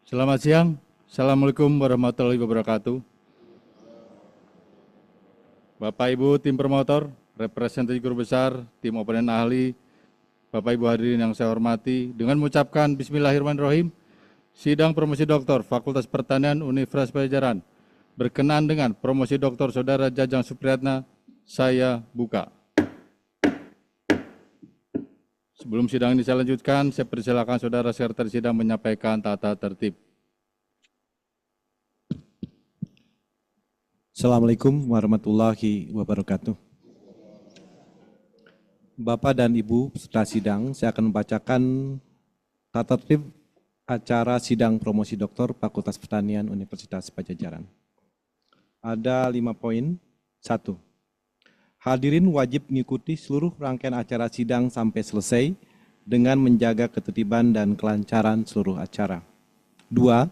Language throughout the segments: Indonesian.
Selamat siang. Assalamualaikum warahmatullahi wabarakatuh. Bapak Ibu tim promotor, representatif guru besar, tim oponen ahli, Bapak Ibu hadirin yang saya hormati, dengan mengucapkan Bismillahirrahmanirrahim, sidang promosi doktor Fakultas Pertanian Universitas Padjadjaran berkenan dengan promosi doktor Saudara Jajang Supriyatna, saya buka. Sebelum sidang ini saya lanjutkan, saya persilakan Saudara Sekretari Sidang menyampaikan tata tertib. Assalamualaikum warahmatullahi wabarakatuh. Bapak dan Ibu peserta sidang, saya akan membacakan tata tertib acara sidang promosi doktor Fakultas Pertanian Universitas Padjadjaran. Ada 5 poin. 1. Hadirin wajib mengikuti seluruh rangkaian acara sidang sampai selesai dengan menjaga ketertiban dan kelancaran seluruh acara. 2.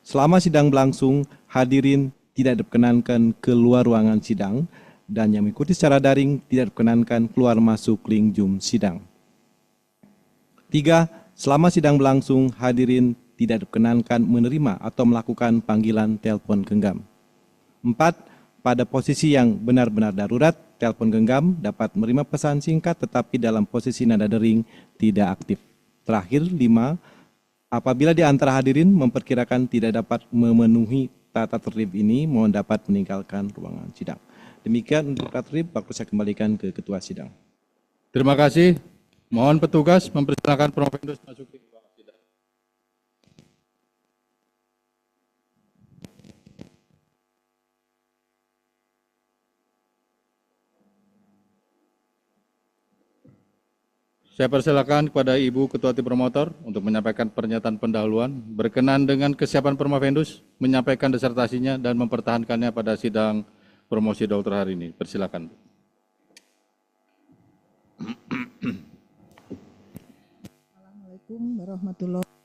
Selama sidang berlangsung, hadirin tidak diperkenankan keluar ruangan sidang dan yang mengikuti secara daring tidak diperkenankan keluar masuk link Zoom sidang. 3. Selama sidang berlangsung, hadirin tidak diperkenankan menerima atau melakukan panggilan telepon genggam. 4. Pada posisi yang benar-benar darurat, telepon genggam dapat menerima pesan singkat tetapi dalam posisi nada dering tidak aktif. Terakhir, 5. Apabila di antara hadirin memperkirakan tidak dapat memenuhi tata tertib ini, mohon dapat meninggalkan ruangan sidang. Demikian untuk tata tertib, waktu saya kembalikan ke Ketua Sidang. Terima kasih. Mohon petugas mempersilakan Promovendus masuk di ruang sidang. Saya persilakan kepada Ibu Ketua Tim Promotor untuk menyampaikan pernyataan pendahuluan berkenan dengan kesiapan Promovendus menyampaikan disertasinya dan mempertahankannya pada sidang promosi dokter hari ini. Persilakan. Assalamualaikum warahmatullahi wabarakatuh.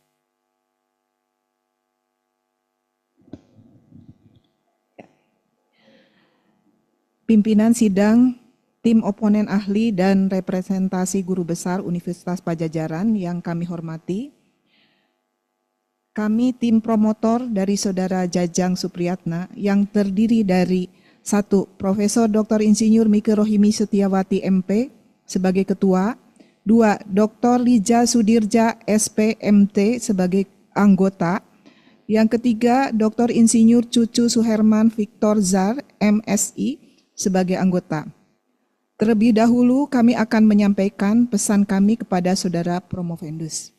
Pimpinan sidang, tim oponen ahli dan representasi guru besar Universitas Padjadjaran yang kami hormati, kami tim promotor dari Saudara Jajang Supriyatna yang terdiri dari 1. Profesor Dr. Insinyur Mike Rohimi Setiawati MP sebagai ketua, 2. Dr. Lija Sudirja SPMT sebagai anggota, yang ketiga Dr. Insinyur Cucu Suherman Victor Zar MSI sebagai anggota. Terlebih dahulu kami akan menyampaikan pesan kami kepada Saudara Promovendus.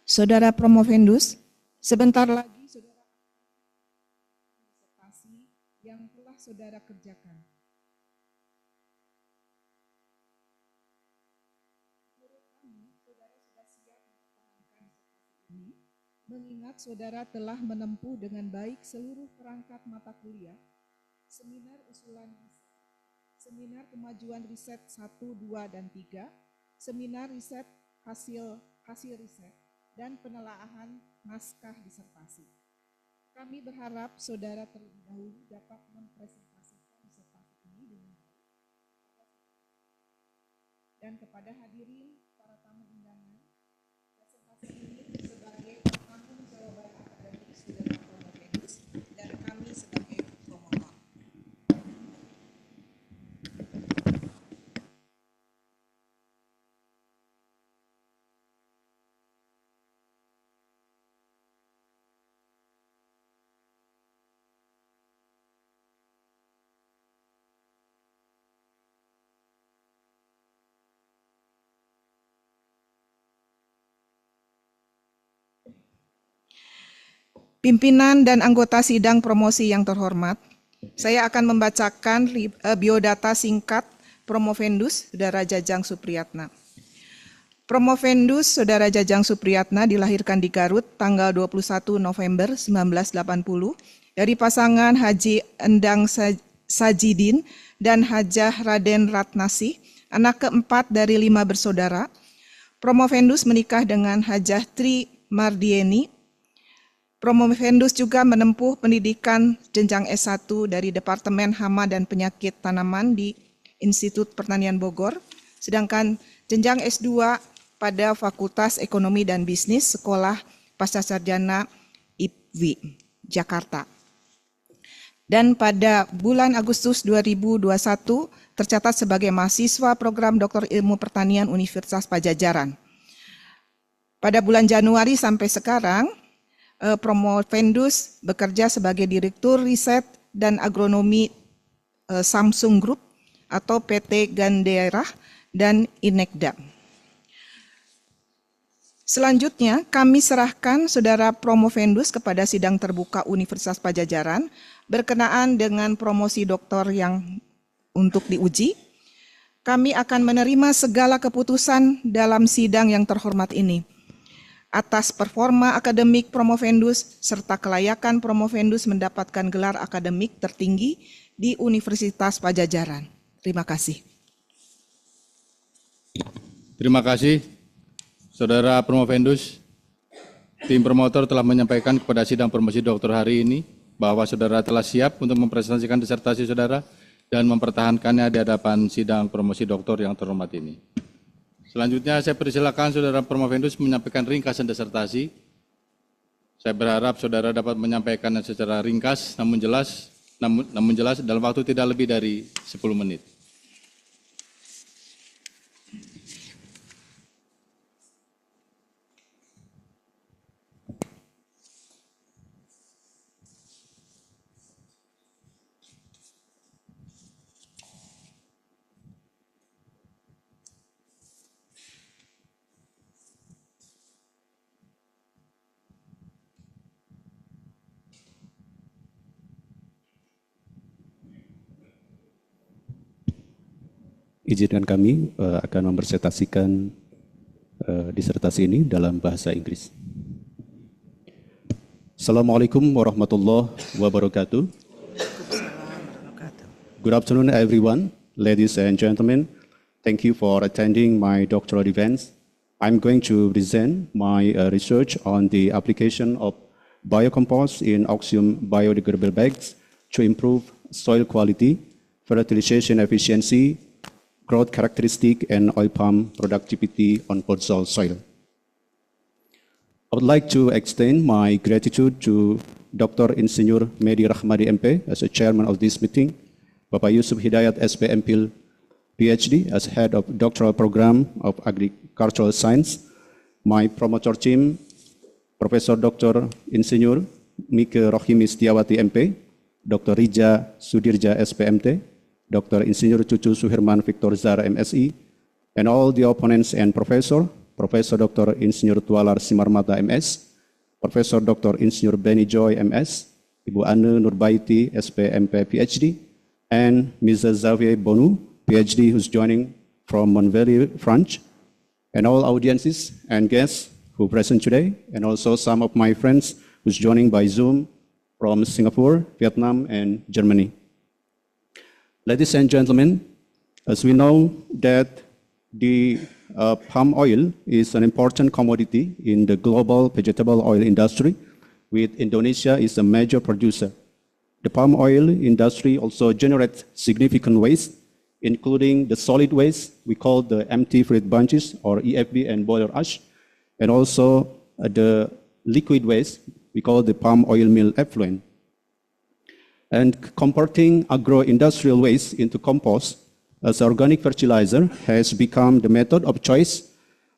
Saudara Promovendus, sebentar lagi Saudara disertasi yang telah Saudara kerjakan. Menurut kami, Saudara sudah siap mempertahankan disertasi ini, mengingat Saudara telah menempuh dengan baik seluruh perangkat mata kuliah, seminar usulan riset, seminar kemajuan riset 1, 2, dan 3, seminar riset hasil riset, dan penelaahan naskah disertasi. Kami berharap Saudara terlebih dahulu dapat mempresentasikan disertasi ini dengan baik dan kepada hadirin para tamu undangan, presentasi ini sebagai pertanggung jawaban akademik Saudara Promovendus dan kami sebagai promotor. Pimpinan dan anggota sidang promosi yang terhormat, saya akan membacakan biodata singkat Promovendus Saudara Jajang Supriyatna. Promovendus Saudara Jajang Supriyatna dilahirkan di Garut tanggal 21 November 1980 dari pasangan Haji Endang Sajidin dan Hajah Raden Ratnasih, anak keempat dari 5 bersaudara. Promovendus menikah dengan Hajah Tri Mardieni. Promovendus juga menempuh pendidikan jenjang S1 dari Departemen Hama dan Penyakit Tanaman di Institut Pertanian Bogor, sedangkan jenjang S2 pada Fakultas Ekonomi dan Bisnis Sekolah Pascasarjana IPWI, Jakarta. Dan pada bulan Agustus 2021 tercatat sebagai mahasiswa program Doktor Ilmu Pertanian Universitas Padjadjaran. Pada bulan Januari sampai sekarang, Promovendus bekerja sebagai Direktur Riset dan Agronomi Samsung Group atau PT Ganderah dan Inekda. Selanjutnya, kami serahkan Saudara Promovendus kepada sidang terbuka Universitas Padjadjaran berkenaan dengan promosi doktor yang untuk diuji. Kami akan menerima segala keputusan dalam sidang yang terhormat ini atas performa akademik Promovendus serta kelayakan Promovendus mendapatkan gelar akademik tertinggi di Universitas Padjadjaran. Terima kasih. Terima kasih, Saudara Promovendus. Tim promotor telah menyampaikan kepada sidang promosi doktor hari ini bahwa saudara telah siap untuk mempresentasikan disertasi saudara dan mempertahankannya di hadapan sidang promosi doktor yang terhormat ini. Selanjutnya saya persilakan Saudara Promovendus menyampaikan ringkasan disertasi. Saya berharap saudara dapat menyampaikannya secara ringkas namun jelas dalam waktu tidak lebih dari 10 menit. Izinkan kami akan mempresentasikan disertasi ini dalam bahasa Inggris. Assalamualaikum warahmatullahi wabarakatuh. Good afternoon everyone, ladies and gentlemen. Thank you for attending my doctoral events. I'm going to present my research on the application of biocompost in Oxium biodegradable bags to improve soil quality, fertilization efficiency, growth characteristic, and oil palm productivity on podzol soil. I would like to extend my gratitude to Dr. Insinyur Mehdi Rahmadi MP as a chairman of this meeting, Bapak Yusuf Hidayat SP MPhil PhD as head of doctoral program of agricultural science, my promoter team, Professor Dr. Insinyur Mike Rohimi Setiawati MP, Dr. Rija Sudirja SPMT, Dr. Insinyur Cucu Suherman Victor Zara MSI, and all the opponents and Professor Dr. Insinyur Tualar Simarmata MS, Professor Dr. Insinyur Benny Joy MS, Ibu Anne Nurbaiti SP MP PhD, and Mrs. Xavier Bonu PhD who's joining from Montvalley, France, and all audiences and guests who present today, and also some of my friends who's joining by Zoom from Singapore, Vietnam, and Germany. Ladies and gentlemen, as we know that the palm oil is an important commodity in the global vegetable oil industry, with Indonesia is a major producer. The palm oil industry also generates significant waste, including the solid waste we call the empty fruit bunches or EFB and boiler ash, and also the liquid waste we call the palm oil meal effluent. And converting agro-industrial waste into compost as organic fertilizer has become the method of choice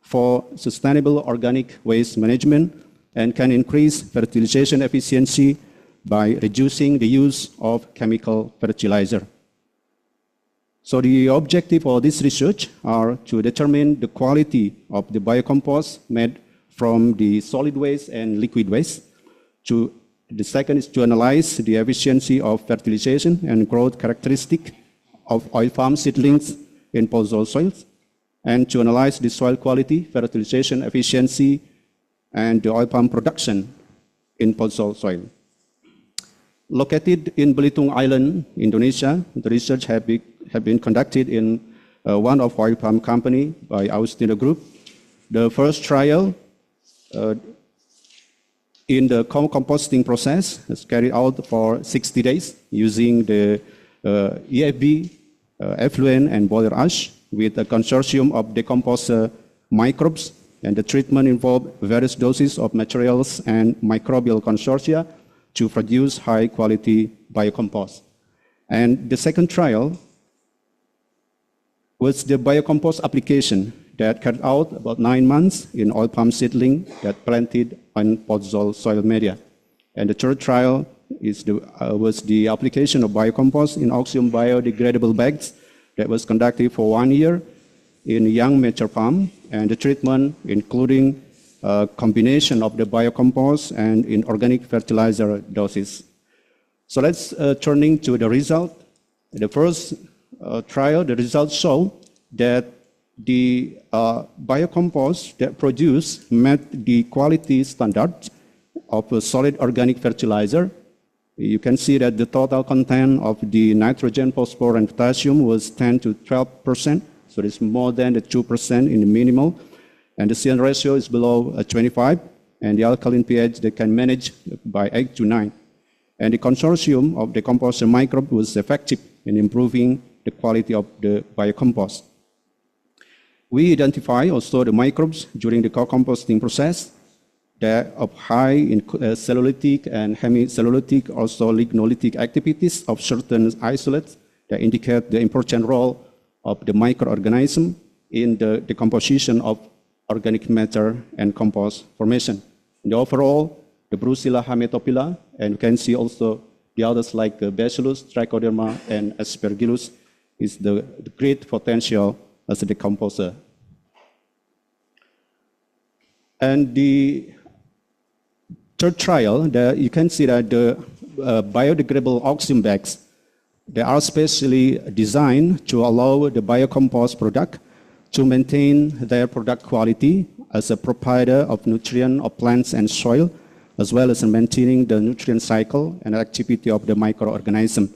for sustainable organic waste management and can increase fertilization efficiency by reducing the use of chemical fertilizer. So the objective of this research are to determine the quality of the biocompost made from the solid waste and liquid waste. The second is to analyze the efficiency of fertilization and growth characteristic of oil palm seedlings in podzol soils, and to analyze the soil quality, fertilization efficiency, and the oil palm production in podzol soil. Located in Belitung Island, Indonesia, the research have been conducted in one of oil palm company by Austino Group. The first trial in the composting process is carried out for 60 days using the EFB, effluent, and boiler ash with a consortium of decomposer microbes and the treatment involved various doses of materials and microbial consortia to produce high-quality biocompost. And the second trial was the biocompost application that carried out about 9 months in oil palm seedling that planted on podzol soil media. And the third trial was the application of biocompost in Oxium biodegradable bags that was conducted for 1 year in young mature palm, and the treatment including a combination of the biocompost and inorganic fertilizer doses. So let's turning to the result. The first trial, the results show that the biocompost that produced met the quality standards of a solid organic fertilizer. You can see that the total content of the nitrogen, phosphorus, and potassium was 10 to 12%, so it's more than the 2% in the minimal. And the CN ratio is below 25, and the alkaline pH they can manage by 8 to 9. And the consortium of the composter microbe was effective in improving the quality of the biocompost. We identify also the microbes during the co-composting process that of high in cellulitic and hemicellulosic, also lignolytic activities of certain isolates that indicate the important role of the microorganism in the decomposition of organic matter and compost formation. In the overall, the Brucella Haematophylla, and you can see also the others like Bacillus, Trichoderma, and Aspergillus is the great potential as a decomposer. And the third trial, you can see that the biodegradable Oxium bags, they are specially designed to allow the biocompost product to maintain their product quality as a provider of nutrient of plants and soil, as well as in maintaining the nutrient cycle and activity of the microorganism.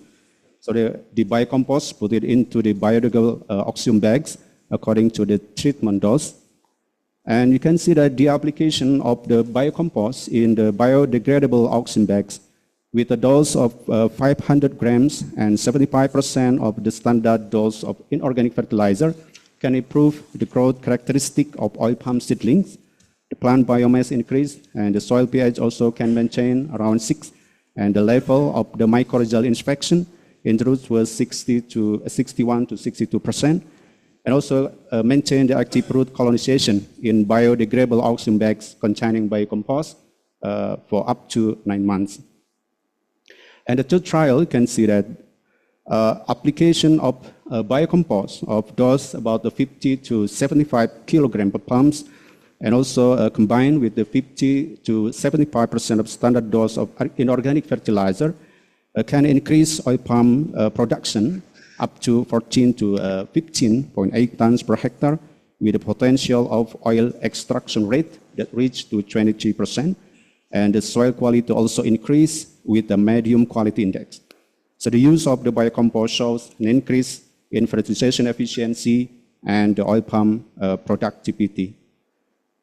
So the biocompost put it into the biodegradable Oxium bags according to the treatment dose. And you can see that the application of the biocompost in the biodegradable Oxium bags with a dose of 500 grams and 75% of the standard dose of inorganic fertilizer can improve the growth characteristic of oil palm seedlings. The plant biomass increase, and the soil pH also can maintain around 6, and the level of the mycorrhizal infection in the roots was 61 to 62%, and also maintain the active root colonization in biodegradable Oxium bags containing biocompost for up to 9 months. And the third trial, you can see that application of biocompost of dose about the 50 to 75 kilogram per palms, and also combined with the 50 to 75% of standard dose of inorganic fertilizer can increase oil palm production up to 14 to 15.8 tons per hectare, with a potential of oil extraction rate that reached to 23%, and the soil quality also increase with the medium quality index. So the use of the biocompost shows an increase in fertilization efficiency and the oil palm productivity.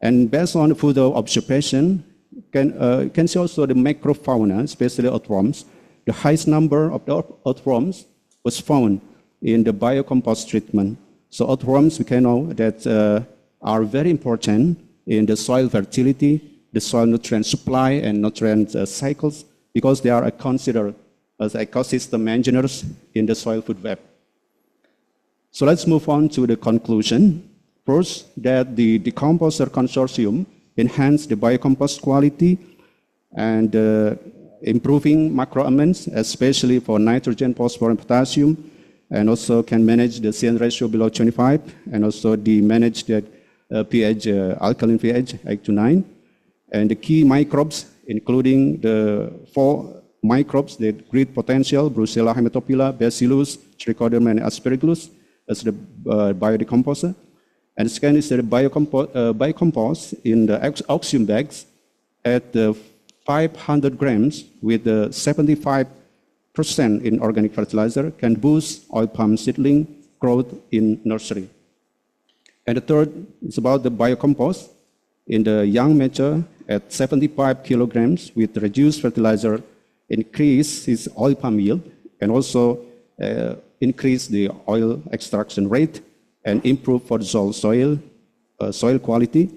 And based on the further observation, you can see also the macrofauna, especially earthworms. The highest number of the earthworms was found in the biocompost treatment. So earthworms, we can know that are very important in the soil fertility, the soil nutrient supply and nutrient cycles, because they are considered as ecosystem engineers in the soil food web. So let's move on to the conclusion. First, that the decomposer consortium enhanced the biocompost quality and improving macroamines, especially for nitrogen, phosphorus, and potassium, and also can manage the CN ratio below 25, and also manage the pH, alkaline pH 8 to 9. And the key microbes, including the 4 microbes, the great potential, Brucella Haematophylla, Bacillus, Trichoderma, and Aspergillus as the biodecomposer. And second is the biocompost in the Oxium bags at 500 grams with 75% in organic fertilizer can boost oil palm seedling growth in nursery. And the third is about the biocompost in the young mature at 75 kilograms with reduced fertilizer increase its oil palm yield, and also increase the oil extraction rate and improve for the soil quality,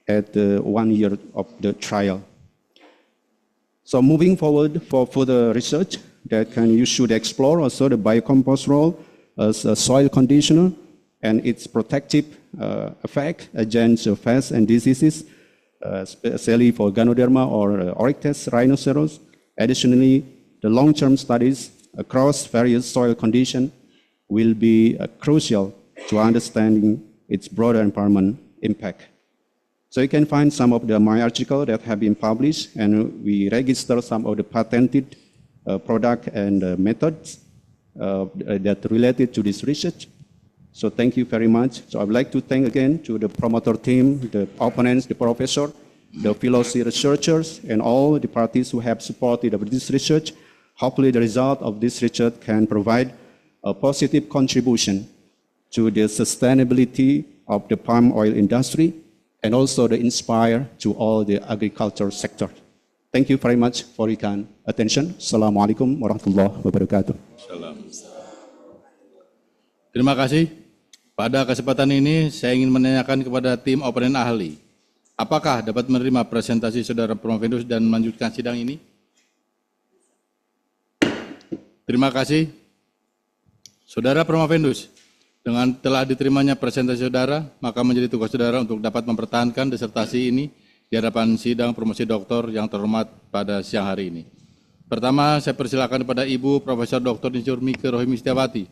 at 1 year of the trial. So moving forward for further research, you should explore also the biocompost role as a soil conditioner and its protective effect against pests and diseases, especially for Ganoderma or Oryctes rhinoceros. Additionally, the long-term studies across various soil conditions will be crucial to understanding its broader environment impact. So you can find some of my articles that have been published, and we register some of the patented product and methods that related to this research. So thank you very much. So I would like to thank again to the promoter team, the opponents, the professor, the philosophy researchers, and all the parties who have supported this research. Hopefully the result of this research can provide a positive contribution to the sustainability of the palm oil industry and also the inspire to all the agriculture sector. Thank you very much for your kind attention. Assalamualaikum warahmatullahi wabarakatuh. Terima kasih. Pada kesempatan ini saya ingin menanyakan kepada tim oponen ahli, apakah dapat menerima presentasi Saudara Promovendus dan melanjutkan sidang ini? Terima kasih. Saudara Promovendus, dengan telah diterimanya presentasi saudara, maka menjadi tugas saudara untuk dapat mempertahankan disertasi ini di hadapan sidang promosi doktor yang terhormat pada siang hari ini. Pertama, saya persilakan kepada Ibu Profesor Dr. Insinyur Mike Rohim Istiawati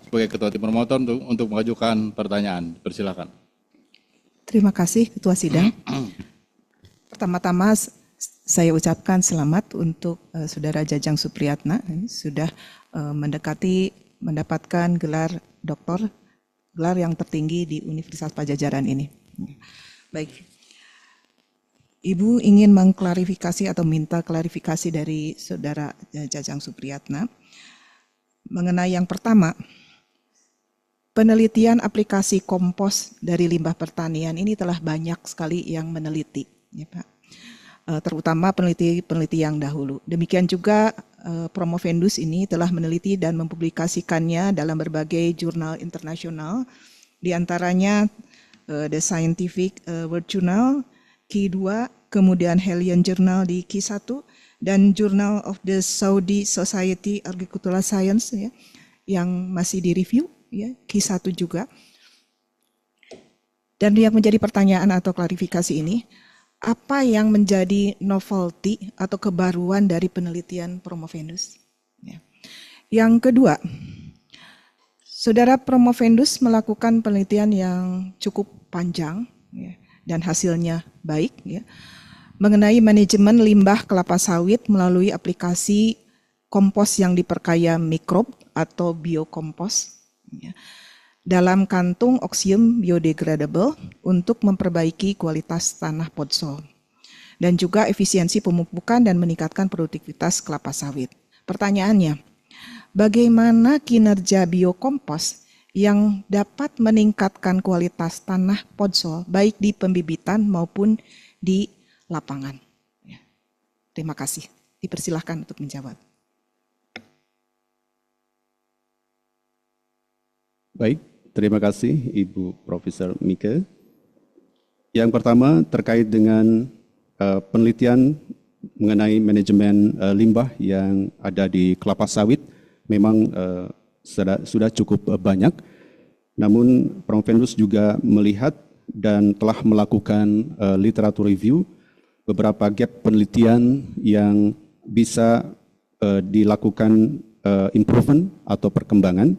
sebagai Ketua Tim Promotor untuk mengajukan pertanyaan. Persilakan. Terima kasih Ketua Sidang. Pertama-tama saya ucapkan selamat untuk Saudara Jajang Supriyatna, sudah mendapatkan gelar doktor, gelar yang tertinggi di Universitas Padjadjaran ini. Baik, Ibu ingin mengklarifikasi atau minta klarifikasi dari Saudara Jajang Supriyatna mengenai yang pertama, penelitian aplikasi kompos dari limbah pertanian ini telah banyak sekali yang meneliti, ya Pak. Terutama peneliti yang dahulu. Demikian juga Promovendus ini telah meneliti dan mempublikasikannya dalam berbagai jurnal internasional, diantaranya The Scientific World Journal, Q2, kemudian Helion Journal di Q1, dan Journal of the Saudi Society Agricultural Science ya, yang masih direview, ya, Q1 juga. Dan yang menjadi pertanyaan atau klarifikasi ini, apa yang menjadi novelty atau kebaruan dari penelitian Promovendus? Ya. Yang kedua, Saudara Promovendus melakukan penelitian yang cukup panjang ya, dan hasilnya baik ya, mengenai manajemen limbah kelapa sawit melalui aplikasi kompos yang diperkaya mikrob atau biokompos ya, dalam kantung oksium biodegradable untuk memperbaiki kualitas tanah podsol dan juga efisiensi pemupukan dan meningkatkan produktivitas kelapa sawit. Pertanyaannya, bagaimana kinerja biokompos yang dapat meningkatkan kualitas tanah podsol baik di pembibitan maupun di lapangan? Ya. Terima kasih. Dipersilahkan untuk menjawab. Baik, terima kasih Ibu Profesor Mike. Yang pertama terkait dengan penelitian mengenai manajemen limbah yang ada di kelapa sawit, memang sudah cukup banyak. Namun Promovendus juga melihat dan telah melakukan literatur review beberapa gap penelitian yang bisa dilakukan improvement atau perkembangan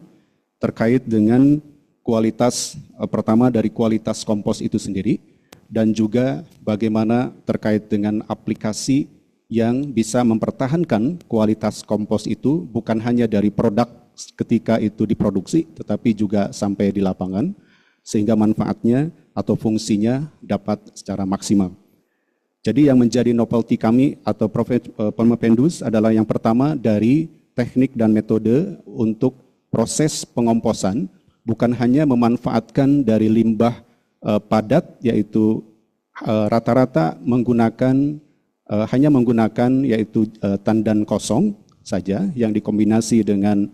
terkait dengan kualitas, pertama dari kualitas kompos itu sendiri, dan juga bagaimana terkait dengan aplikasi yang bisa mempertahankan kualitas kompos itu bukan hanya dari produk ketika itu diproduksi, tetapi juga sampai di lapangan, sehingga manfaatnya atau fungsinya dapat secara maksimal. Jadi yang menjadi novelty kami atau Promovendus adalah yang pertama dari teknik dan metode untuk proses pengomposan, bukan hanya memanfaatkan dari limbah padat, yaitu rata-rata hanya menggunakan yaitu tandan kosong saja yang dikombinasi dengan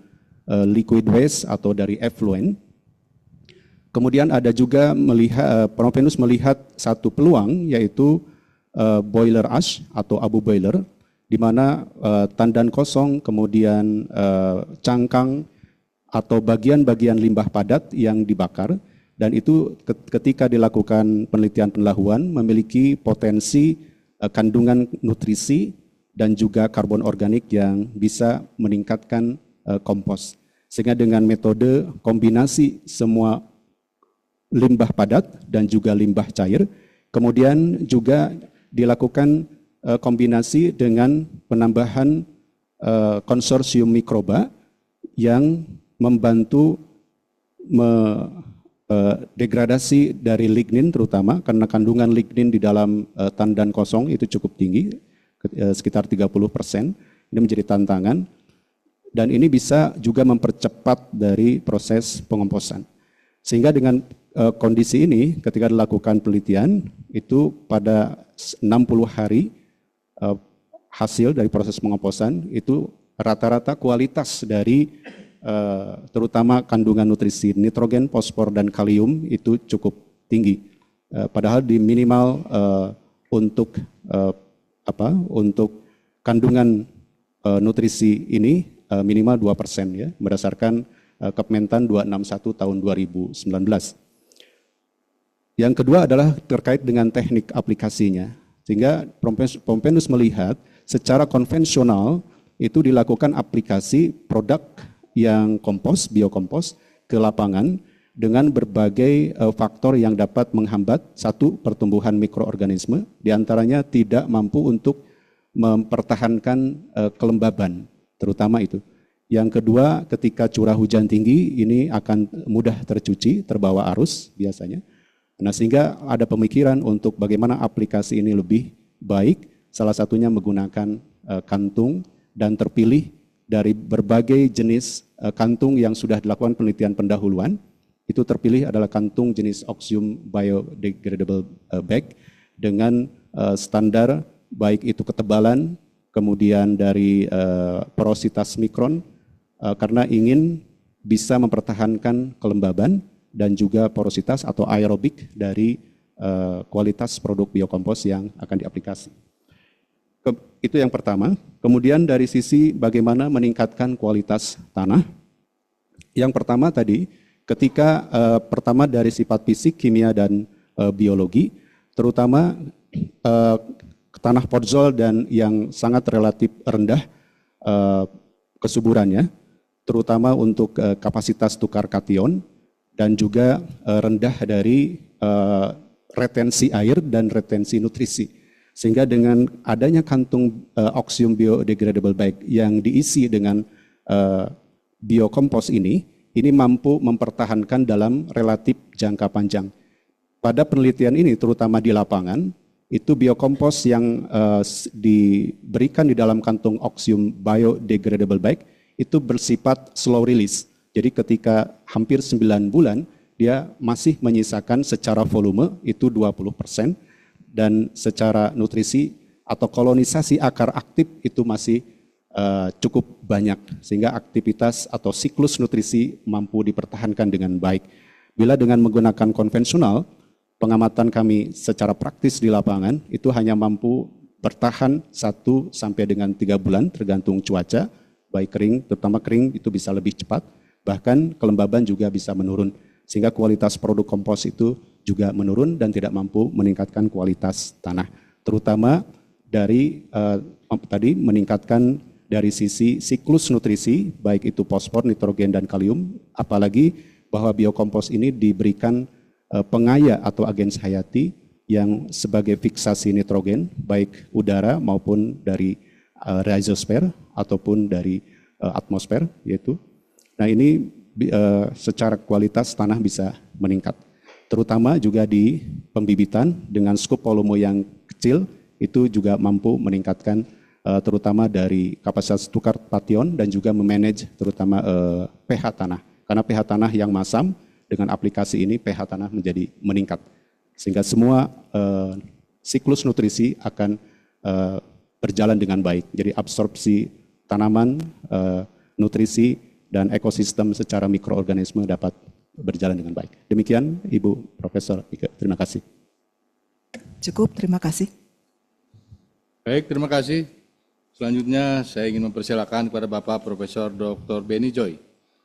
liquid waste atau dari effluent. Kemudian ada juga Provendus melihat satu peluang, yaitu boiler ash atau abu boiler, di mana tandan kosong, kemudian cangkang atau bagian-bagian limbah padat yang dibakar, dan itu ketika dilakukan penelitian pendahuluan memiliki potensi kandungan nutrisi dan juga karbon organik yang bisa meningkatkan kompos. Sehingga dengan metode kombinasi semua limbah padat dan juga limbah cair, kemudian juga dilakukan kombinasi dengan penambahan konsorsium mikroba yang membantu degradasi dari lignin, terutama karena kandungan lignin di dalam tandan kosong itu cukup tinggi, sekitar 30%. Ini menjadi tantangan, dan ini bisa juga mempercepat dari proses pengomposan. Sehingga dengan kondisi ini, ketika dilakukan penelitian, itu pada 60 hari hasil dari proses pengomposan, itu rata-rata kualitas dari terutama kandungan nutrisi nitrogen, fosfor, dan kalium itu cukup tinggi. Padahal di minimal untuk kandungan nutrisi ini minimal 2% ya, berdasarkan Kementan 261 tahun 2019. Yang kedua adalah terkait dengan teknik aplikasinya. Sehingga Provendus melihat secara konvensional itu dilakukan aplikasi produk yang kompos, biokompos ke lapangan dengan berbagai faktor yang dapat menghambat satu pertumbuhan mikroorganisme, diantaranya tidak mampu untuk mempertahankan kelembaban, terutama itu. Yang kedua, ketika curah hujan tinggi ini akan mudah tercuci, terbawa arus biasanya. Nah, sehingga ada pemikiran untuk bagaimana aplikasi ini lebih baik, salah satunya menggunakan kantung, dan terpilih dari berbagai jenis kantung yang sudah dilakukan penelitian pendahuluan. Itu terpilih adalah kantung jenis Oxium biodegradable bag dengan standar baik itu ketebalan, kemudian dari porositas mikron, karena ingin bisa mempertahankan kelembaban dan juga porositas atau aerobik dari kualitas produk biokompos yang akan diaplikasi. Itu yang pertama. Kemudian dari sisi bagaimana meningkatkan kualitas tanah. Yang pertama tadi, ketika pertama dari sifat fisik, kimia, dan biologi, terutama tanah podzol dan yang sangat relatif rendah kesuburannya, terutama untuk kapasitas tukar kation, dan juga rendah dari retensi air dan retensi nutrisi. Sehingga dengan adanya kantung Oxium biodegradable bag yang diisi dengan biokompos ini mampu mempertahankan dalam relatif jangka panjang. Pada penelitian ini, terutama di lapangan, itu biokompos yang diberikan di dalam kantung Oxium biodegradable bag itu bersifat slow release. Jadi ketika hampir 9 bulan, dia masih menyisakan secara volume itu 20%, dan secara nutrisi atau kolonisasi akar aktif itu masih cukup banyak, sehingga aktivitas atau siklus nutrisi mampu dipertahankan dengan baik. Bila dengan menggunakan konvensional, pengamatan kami secara praktis di lapangan itu hanya mampu bertahan 1 sampai dengan 3 bulan tergantung cuaca, baik kering, terutama kering itu bisa lebih cepat, bahkan kelembaban juga bisa menurun, sehingga kualitas produk kompos itu juga menurun dan tidak mampu meningkatkan kualitas tanah, terutama dari tadi meningkatkan dari sisi siklus nutrisi, baik itu fosfor, nitrogen, dan kalium, apalagi bahwa biokompos ini diberikan pengaya atau agens hayati yang sebagai fiksasi nitrogen, baik udara maupun dari rhizosfer ataupun dari atmosfer, yaitu. Nah, ini secara kualitas tanah bisa meningkat, terutama juga di pembibitan dengan skop volume yang kecil, itu juga mampu meningkatkan terutama dari kapasitas tukar kation dan juga memanage terutama pH tanah. Karena pH tanah yang masam dengan aplikasi ini pH tanah menjadi meningkat. Sehingga semua siklus nutrisi akan berjalan dengan baik. Jadi absorpsi tanaman, nutrisi, dan ekosistem secara mikroorganisme dapat berjalan dengan baik. Demikian Ibu Profesor Ike, terima kasih. Cukup, terima kasih. Baik, terima kasih. Selanjutnya saya ingin mempersilakan kepada Bapak Profesor Dr. Benny Joy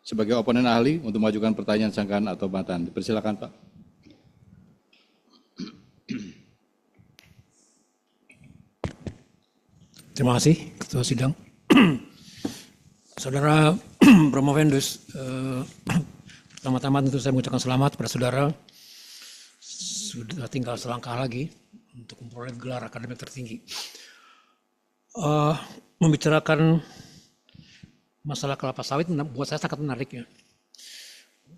sebagai oponen ahli untuk mengajukan pertanyaan sangkaan atau bantah. Dipersilakan, Pak. Terima kasih, Ketua Sidang. Saudara Promovendus, pertama-tama tentu saya mengucapkan selamat kepada saudara. Sudah tinggal selangkah lagi untuk memperoleh gelar akademik tertinggi. Membicarakan masalah kelapa sawit buat saya sangat menarik ya.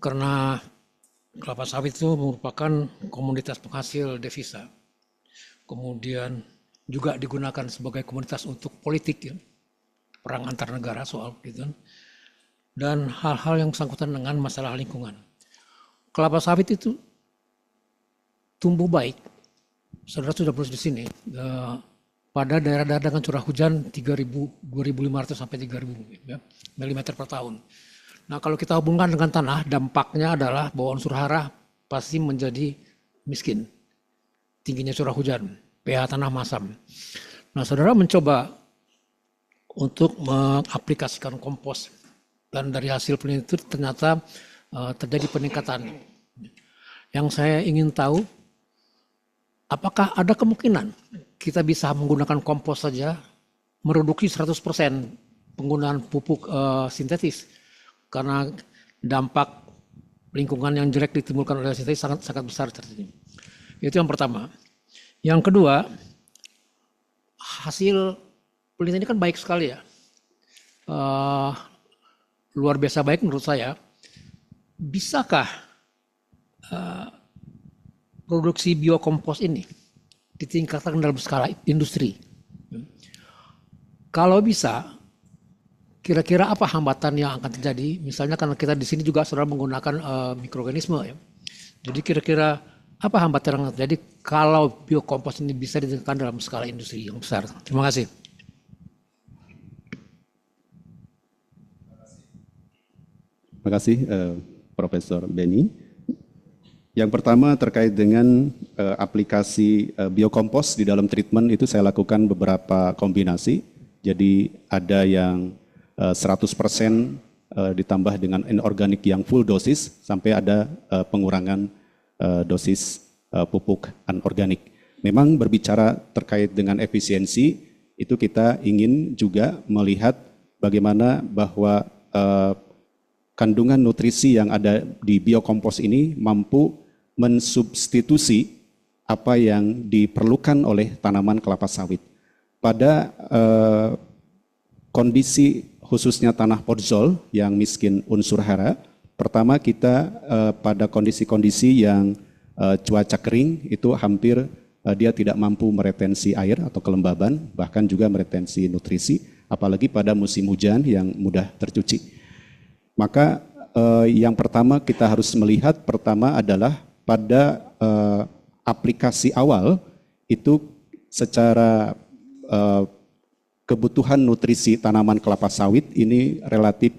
Karena kelapa sawit itu merupakan komoditas penghasil devisa. Kemudian juga digunakan sebagai komoditas untuk politik ya, perang antar negara soal gitu, dan hal-hal yang bersangkutan dengan masalah lingkungan. Kelapa sawit itu tumbuh baik, saudara sudah menulis di sini, pada daerah-daerah dengan curah hujan 2.500 sampai 3.000 ya, mm per tahun. Nah kalau kita hubungkan dengan tanah, dampaknya adalah bahwa unsur hara pasti menjadi miskin, tingginya curah hujan, pH tanah masam. Nah, saudara mencoba untuk mengaplikasikan kompos dan dari hasil penelitian itu ternyata terjadi peningkatan. Yang saya ingin tahu, apakah ada kemungkinan kita bisa menggunakan kompos saja mereduksi 100% penggunaan pupuk sintetis karena dampak lingkungan yang jelek ditimbulkan oleh sintetis sangat besar terjadi. Itu yang pertama. Yang kedua, hasil penelitian ini kan baik sekali ya. Luar biasa baik menurut saya. Bisakah produksi biokompos ini ditingkatkan dalam skala industri? Kalau bisa, kira-kira apa hambatan yang akan terjadi? Misalnya karena kita di sini juga saudara menggunakan mikroorganisme ya. Jadi kira-kira apa hambatan yang terjadi kalau biokompos ini bisa ditingkatkan dalam skala industri yang besar? Terima kasih. Terima kasih Profesor Benny. Yang pertama terkait dengan aplikasi biokompos di dalam treatment itu saya lakukan beberapa kombinasi. Jadi ada yang 100% ditambah dengan inorganik yang full dosis sampai ada pengurangan dosis pupuk anorganik. Memang berbicara terkait dengan efisiensi, itu kita ingin juga melihat bagaimana bahwa kandungan nutrisi yang ada di biokompos ini mampu mensubstitusi apa yang diperlukan oleh tanaman kelapa sawit. Pada kondisi khususnya tanah podzol yang miskin unsur hara, pertama kita pada kondisi-kondisi yang cuaca kering itu hampir dia tidak mampu meretensi air atau kelembaban, bahkan juga meretensi nutrisi, apalagi pada musim hujan yang mudah tercuci. Maka yang pertama kita harus melihat pertama adalah pada aplikasi awal itu secara kebutuhan nutrisi tanaman kelapa sawit ini relatif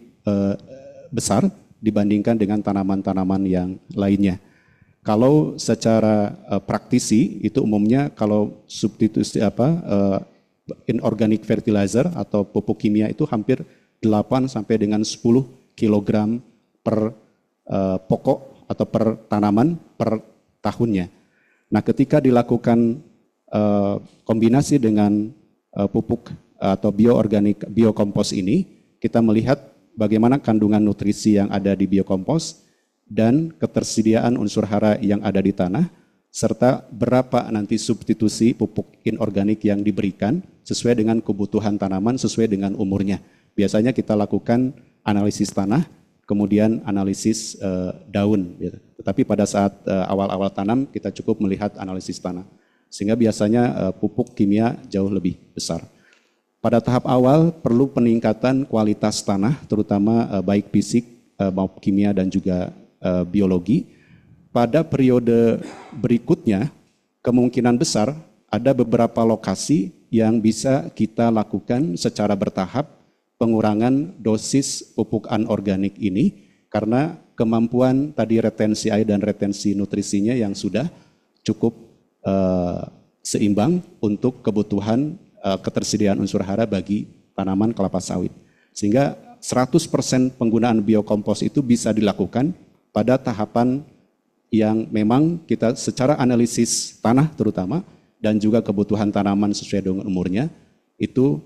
besar dibandingkan dengan tanaman-tanaman yang lainnya. Kalau secara praktisi itu umumnya kalau substitusi inorganic fertilizer atau pupuk kimia itu hampir 8 sampai dengan 10 kg per pokok atau per tanaman per tahunnya. Nah, ketika dilakukan kombinasi dengan pupuk atau biokompos ini, kita melihat bagaimana kandungan nutrisi yang ada di biokompos dan ketersediaan unsur hara yang ada di tanah, serta berapa nanti substitusi pupuk inorganik yang diberikan sesuai dengan kebutuhan tanaman, sesuai dengan umurnya. Biasanya kita lakukan analisis tanah, kemudian analisis daun. Gitu. Tetapi pada saat awal-awal tanam, kita cukup melihat analisis tanah. Sehingga biasanya pupuk kimia jauh lebih besar. Pada tahap awal perlu peningkatan kualitas tanah, terutama baik fisik maupun kimia dan juga biologi. Pada periode berikutnya, kemungkinan besar ada beberapa lokasi yang bisa kita lakukan secara bertahap pengurangan dosis pupuk anorganik ini karena kemampuan tadi retensi air dan retensi nutrisinya yang sudah cukup seimbang untuk kebutuhan ketersediaan unsur hara bagi tanaman kelapa sawit. Sehingga 100% penggunaan biokompos itu bisa dilakukan pada tahapan yang memang kita secara analisis tanah terutama dan juga kebutuhan tanaman sesuai dengan umurnya itu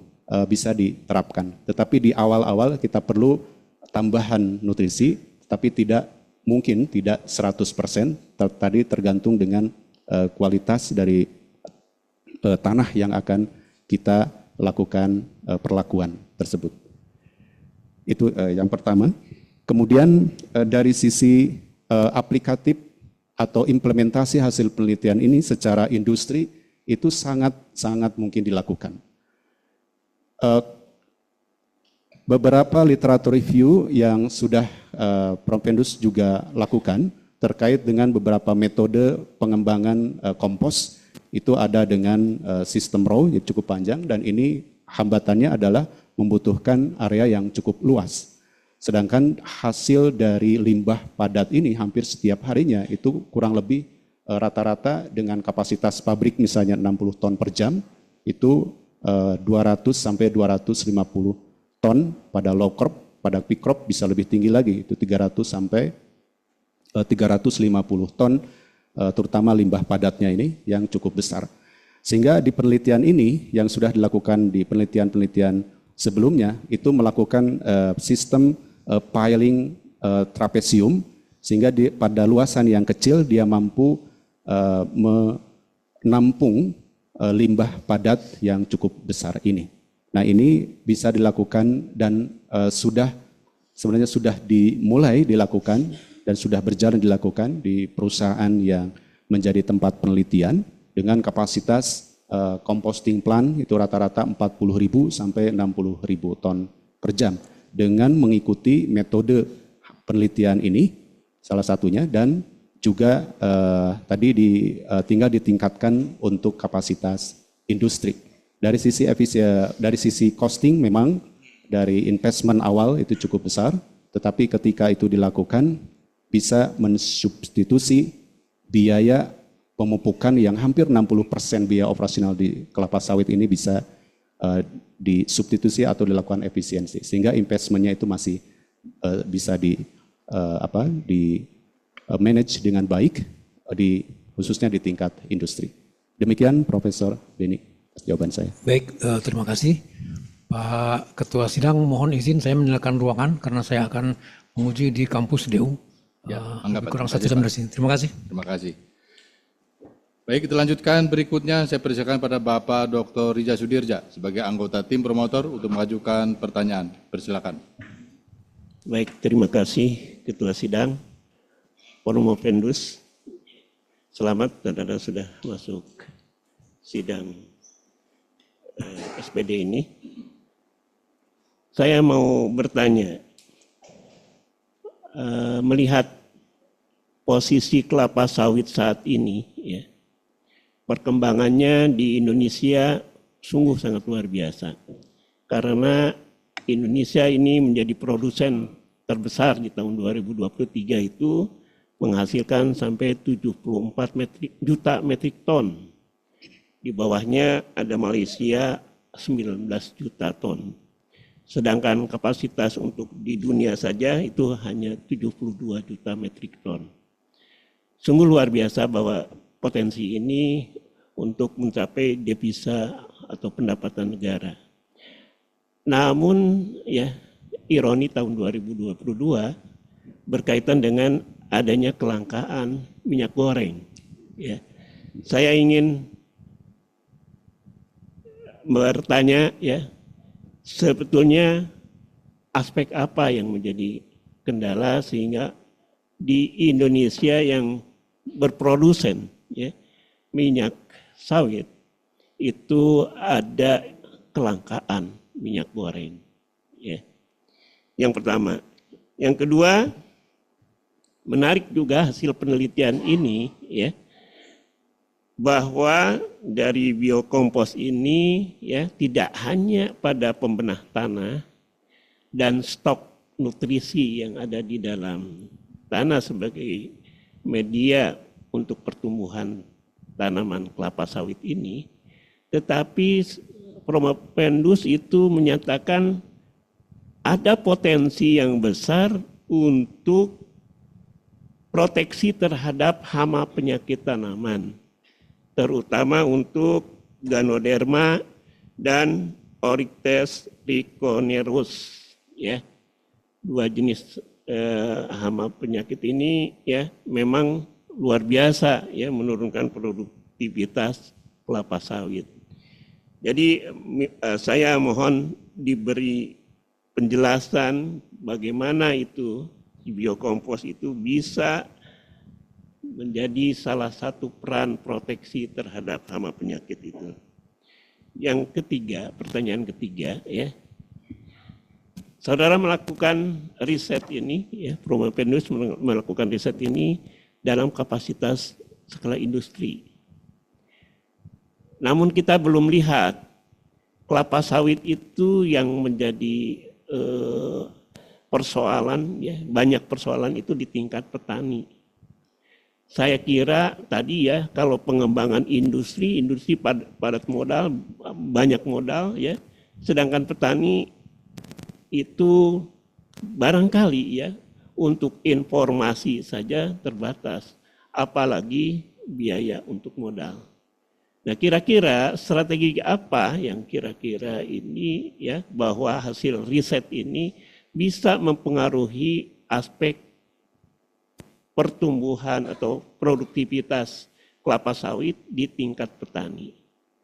bisa diterapkan. Tetapi di awal-awal kita perlu tambahan nutrisi, tapi tidak mungkin tidak 100%, tadi tergantung dengan kualitas dari tanah yang akan kita lakukan perlakuan tersebut. Itu yang pertama. Kemudian dari sisi aplikatif atau implementasi hasil penelitian ini secara industri itu sangat mungkin dilakukan. Beberapa literatur review yang sudah Profendus juga lakukan terkait dengan beberapa metode pengembangan kompos itu ada dengan sistem row yang cukup panjang dan ini hambatannya adalah membutuhkan area yang cukup luas. Sedangkan hasil dari limbah padat ini hampir setiap harinya itu kurang lebih rata-rata dengan kapasitas pabrik misalnya 60 ton per jam itu 200 sampai 250 ton pada low crop, pada peak crop bisa lebih tinggi lagi itu 300 sampai 350 ton terutama limbah padatnya ini yang cukup besar. Sehingga di penelitian ini yang sudah dilakukan di penelitian-penelitian sebelumnya itu melakukan sistem piling trapesium sehingga pada luasan yang kecil dia mampu menampung limbah padat yang cukup besar ini. Nah ini bisa dilakukan dan sebenarnya sudah dimulai dilakukan dan sudah berjalan dilakukan di perusahaan yang menjadi tempat penelitian dengan kapasitas composting plant itu rata-rata 40.000 sampai 60.000 ton per jam dengan mengikuti metode penelitian ini salah satunya dan juga tinggal ditingkatkan untuk kapasitas industri. Dari sisi costing memang dari investment awal itu cukup besar, tetapi ketika itu dilakukan bisa mensubstitusi biaya pemupukan yang hampir 60% biaya operasional di kelapa sawit ini bisa disubstitusi atau dilakukan efisiensi sehingga investmentnya itu masih bisa di manage dengan baik khususnya di tingkat industri. Demikian Profesor Beni jawaban saya. Baik, terima kasih Pak Ketua Sidang. Mohon izin saya meninggalkan ruangan karena saya akan menguji di kampus DU. Ya, kurang 1 jam dari sini. Terima kasih. Terima kasih. Baik, kita lanjutkan berikutnya. Saya persilakan pada Bapak Dr. Rija Sudirja sebagai anggota tim promotor untuk mengajukan pertanyaan. Persilakan. Baik, terima kasih Ketua Sidang. Profendus, selamat saudara sudah masuk sidang SPD ini. Saya mau bertanya, melihat posisi kelapa sawit saat ini, ya, perkembangannya di Indonesia sungguh sangat luar biasa. Karena Indonesia ini menjadi produsen terbesar di tahun 2023 itu menghasilkan sampai 74 juta metrik ton. Di bawahnya ada Malaysia 19 juta ton. Sedangkan kapasitas untuk di dunia saja itu hanya 72 juta metrik ton. Sungguh luar biasa bahwa potensi ini untuk mencapai devisa atau pendapatan negara. Namun ya ironi tahun 2022 berkaitan dengan adanya kelangkaan minyak goreng. Ya. Saya ingin bertanya ya, sebetulnya aspek apa yang menjadi kendala sehingga di Indonesia yang berprodusen ya, minyak sawit itu ada kelangkaan minyak goreng ya. Yang pertama. Yang kedua, menarik juga hasil penelitian ini ya, bahwa dari biokompos ini ya tidak hanya pada pembenah tanah dan stok nutrisi yang ada di dalam tanah sebagai media untuk pertumbuhan tanaman kelapa sawit ini, tetapi Promopendus itu menyatakan ada potensi yang besar untuk proteksi terhadap hama penyakit tanaman, terutama untuk Ganoderma dan Oryctes trichonereus, ya. Dua jenis hama penyakit ini ya memang luar biasa ya menurunkan produktivitas kelapa sawit. Jadi saya mohon diberi penjelasan bagaimana itu biokompos itu bisa menjadi salah satu peran proteksi terhadap hama penyakit itu. Yang ketiga, pertanyaan ketiga ya. Saudara melakukan riset ini ya, Promopendus melakukan riset ini dalam kapasitas skala industri. Namun kita belum lihat kelapa sawit itu yang menjadi persoalan, ya, banyak persoalan itu di tingkat petani. Saya kira tadi ya kalau pengembangan industri padat modal, banyak modal ya, sedangkan petani itu barangkali ya untuk informasi saja terbatas, apalagi biaya untuk modal. Nah, kira-kira strategi apa yang kira-kira ini ya bahwa hasil riset ini bisa mempengaruhi aspek pertumbuhan atau produktivitas kelapa sawit di tingkat petani.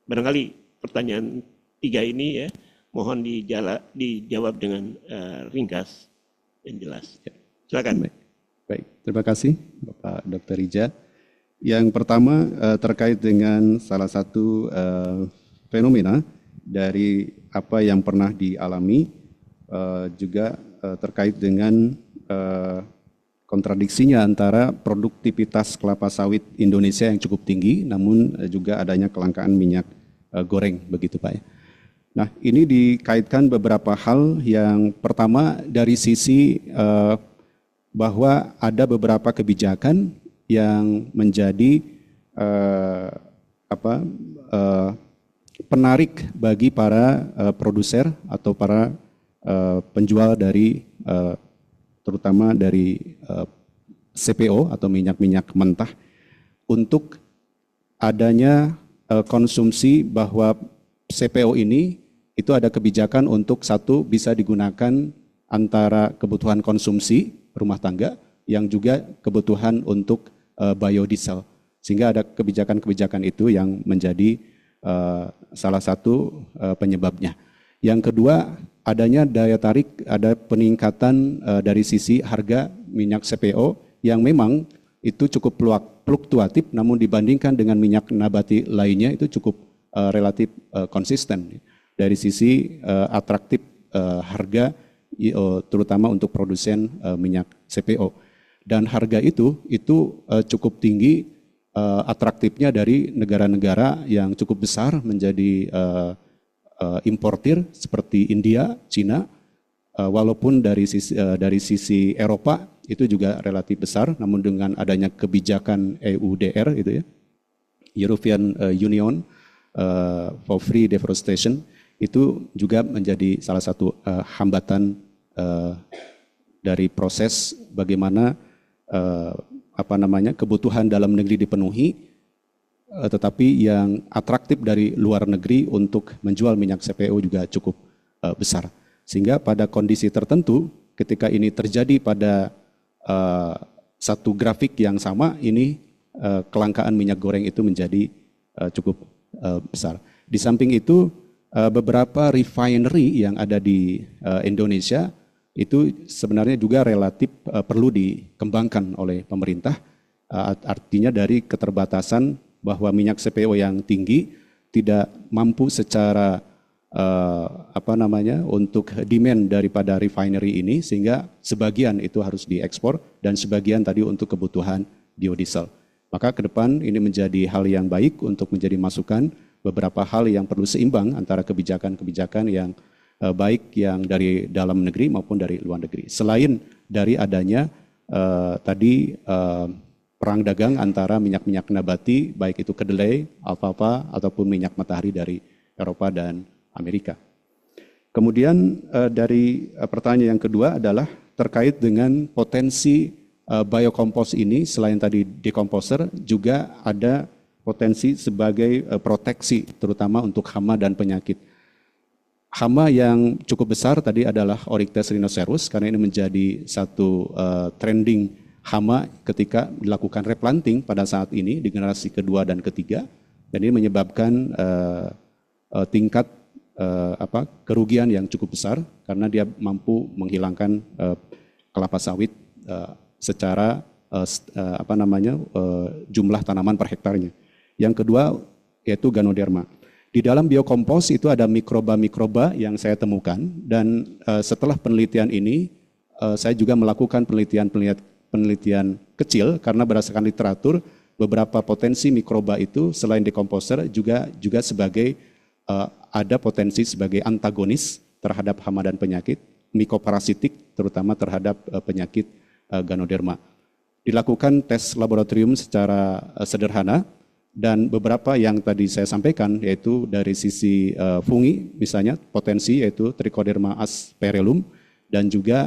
Barangkali pertanyaan 3 ini ya mohon dijawab dengan ringkas dan jelas. Silakan. Baik, terima kasih Bapak Dr. Rija. Yang pertama terkait dengan salah satu fenomena dari apa yang pernah dialami, juga terkait dengan kontradiksinya antara produktivitas kelapa sawit Indonesia yang cukup tinggi, namun juga adanya kelangkaan minyak goreng, begitu Pak ya. Nah, ini dikaitkan beberapa hal. Yang pertama dari sisi bahwa ada beberapa kebijakan yang menjadi penarik bagi para produser atau para penjual dari terutama dari CPO atau minyak-minyak mentah untuk adanya konsumsi, bahwa CPO ini itu ada kebijakan untuk satu bisa digunakan antara kebutuhan konsumsi rumah tangga yang juga kebutuhan untuk biodiesel, sehingga ada kebijakan-kebijakan itu yang menjadi salah satu penyebabnya. Yang kedua, adanya daya tarik, ada peningkatan dari sisi harga minyak CPO yang memang itu cukup fluktuatif, namun dibandingkan dengan minyak nabati lainnya itu cukup relatif konsisten dari sisi atraktif harga, terutama untuk produsen minyak CPO. Dan harga itu cukup tinggi, atraktifnya dari negara-negara yang cukup besar menjadi importir seperti India, Cina, walaupun dari sisi Eropa itu juga relatif besar, namun dengan adanya kebijakan EUDR itu ya, European Union for Free Deforestation, itu juga menjadi salah satu hambatan dari proses bagaimana kebutuhan dalam negeri dipenuhi, tetapi yang atraktif dari luar negeri untuk menjual minyak CPO juga cukup besar. Sehingga pada kondisi tertentu ketika ini terjadi pada satu grafik yang sama, ini kelangkaan minyak goreng itu menjadi cukup besar. Di samping itu beberapa refinery yang ada di Indonesia itu sebenarnya juga relatif perlu dikembangkan oleh pemerintah, artinya dari keterbatasan bahwa minyak CPO yang tinggi tidak mampu secara untuk demand daripada refinery ini, sehingga sebagian itu harus diekspor dan sebagian tadi untuk kebutuhan biodiesel. Maka ke depan ini menjadi hal yang baik untuk menjadi masukan beberapa hal yang perlu seimbang antara kebijakan-kebijakan yang baik yang dari dalam negeri maupun dari luar negeri. Selain dari adanya perang dagang antara minyak-minyak nabati, baik itu kedelai, alfalfa, ataupun minyak matahari dari Eropa dan Amerika. Kemudian dari pertanyaan yang kedua adalah terkait dengan potensi biokompos ini, selain tadi dekomposer, juga ada potensi sebagai proteksi, terutama untuk hama dan penyakit. Hama yang cukup besar tadi adalah Oryctes rhinoceros, karena ini menjadi satu trending hama ketika dilakukan replanting pada saat ini di generasi kedua dan ketiga, dan ini menyebabkan tingkat kerugian yang cukup besar karena dia mampu menghilangkan kelapa sawit secara jumlah tanaman per hektarnya. Yang kedua yaitu Ganoderma. Di dalam biokompos itu ada mikroba-mikroba yang saya temukan, dan setelah penelitian ini saya juga melakukan penelitian kecil karena berdasarkan literatur beberapa potensi mikroba itu selain dekomposer juga sebagai ada potensi sebagai antagonis terhadap hama dan penyakit, mikoparasitik terutama terhadap penyakit Ganoderma. Dilakukan tes laboratorium secara sederhana, dan beberapa yang tadi saya sampaikan yaitu dari sisi fungi misalnya potensi yaitu Trichoderma asperellum dan juga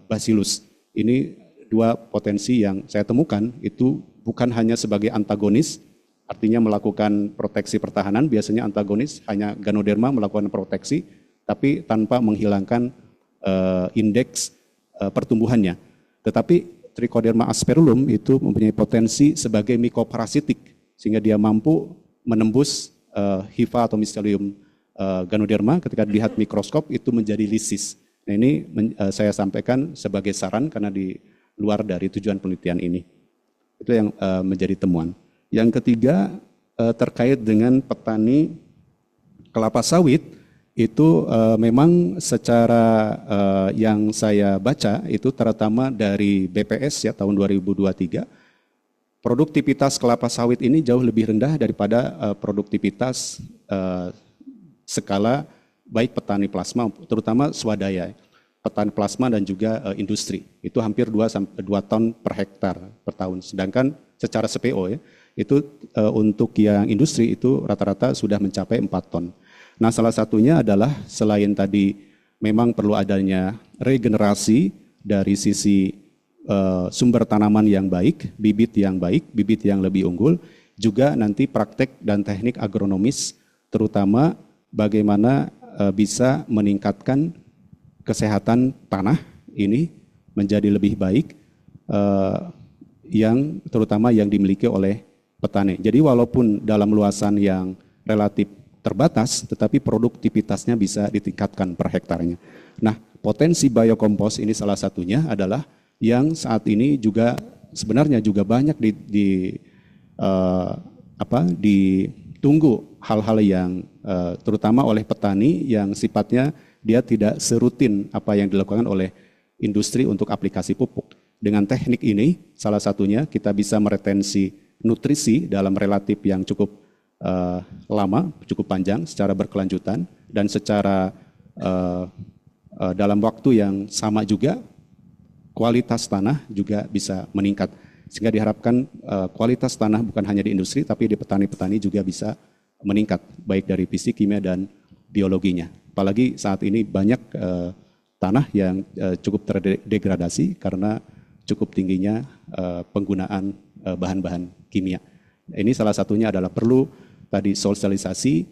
Bacillus. Ini dua potensi yang saya temukan itu bukan hanya sebagai antagonis, artinya melakukan proteksi pertahanan, biasanya antagonis hanya Ganoderma melakukan proteksi tapi tanpa menghilangkan indeks pertumbuhannya. Tetapi Trichoderma asperellum itu mempunyai potensi sebagai mikoparasitik, sehingga dia mampu menembus hifa atau Mycelium Ganoderma ketika dilihat mikroskop itu menjadi lisis. Nah ini saya sampaikan sebagai saran karena di luar dari tujuan penelitian ini. Itu yang menjadi temuan. Yang ketiga terkait dengan petani kelapa sawit, itu memang secara yang saya baca itu terutama dari BPS ya tahun 2023, produktivitas kelapa sawit ini jauh lebih rendah daripada produktivitas skala baik petani plasma, terutama swadaya, petani plasma dan juga industri. Itu hampir 2 ton per hektar per tahun. Sedangkan secara CPO ya, itu untuk yang industri itu rata-rata sudah mencapai 4 ton. Nah salah satunya adalah selain tadi memang perlu adanya regenerasi dari sisi sumber tanaman yang baik, bibit yang lebih unggul, juga nanti praktek dan teknik agronomis, terutama bagaimana bisa meningkatkan kesehatan tanah ini menjadi lebih baik, yang terutama yang dimiliki oleh petani. Jadi walaupun dalam luasan yang relatif terbatas, tetapi produktivitasnya bisa ditingkatkan per hektarnya. Nah, potensi biokompos ini salah satunya adalah yang saat ini juga sebenarnya juga banyak ditunggu hal-hal yang terutama oleh petani yang sifatnya dia tidak serutin apa yang dilakukan oleh industri untuk aplikasi pupuk. Dengan teknik ini salah satunya kita bisa meretensi nutrisi dalam relatif yang cukup lama, cukup panjang secara berkelanjutan, dan secara dalam waktu yang sama juga kualitas tanah juga bisa meningkat, sehingga diharapkan kualitas tanah bukan hanya di industri tapi di petani-petani juga bisa meningkat baik dari fisik, kimia dan biologinya. Apalagi saat ini banyak tanah yang cukup terdegradasi karena cukup tingginya penggunaan bahan-bahan kimia. Ini salah satunya adalah perlu tadi sosialisasi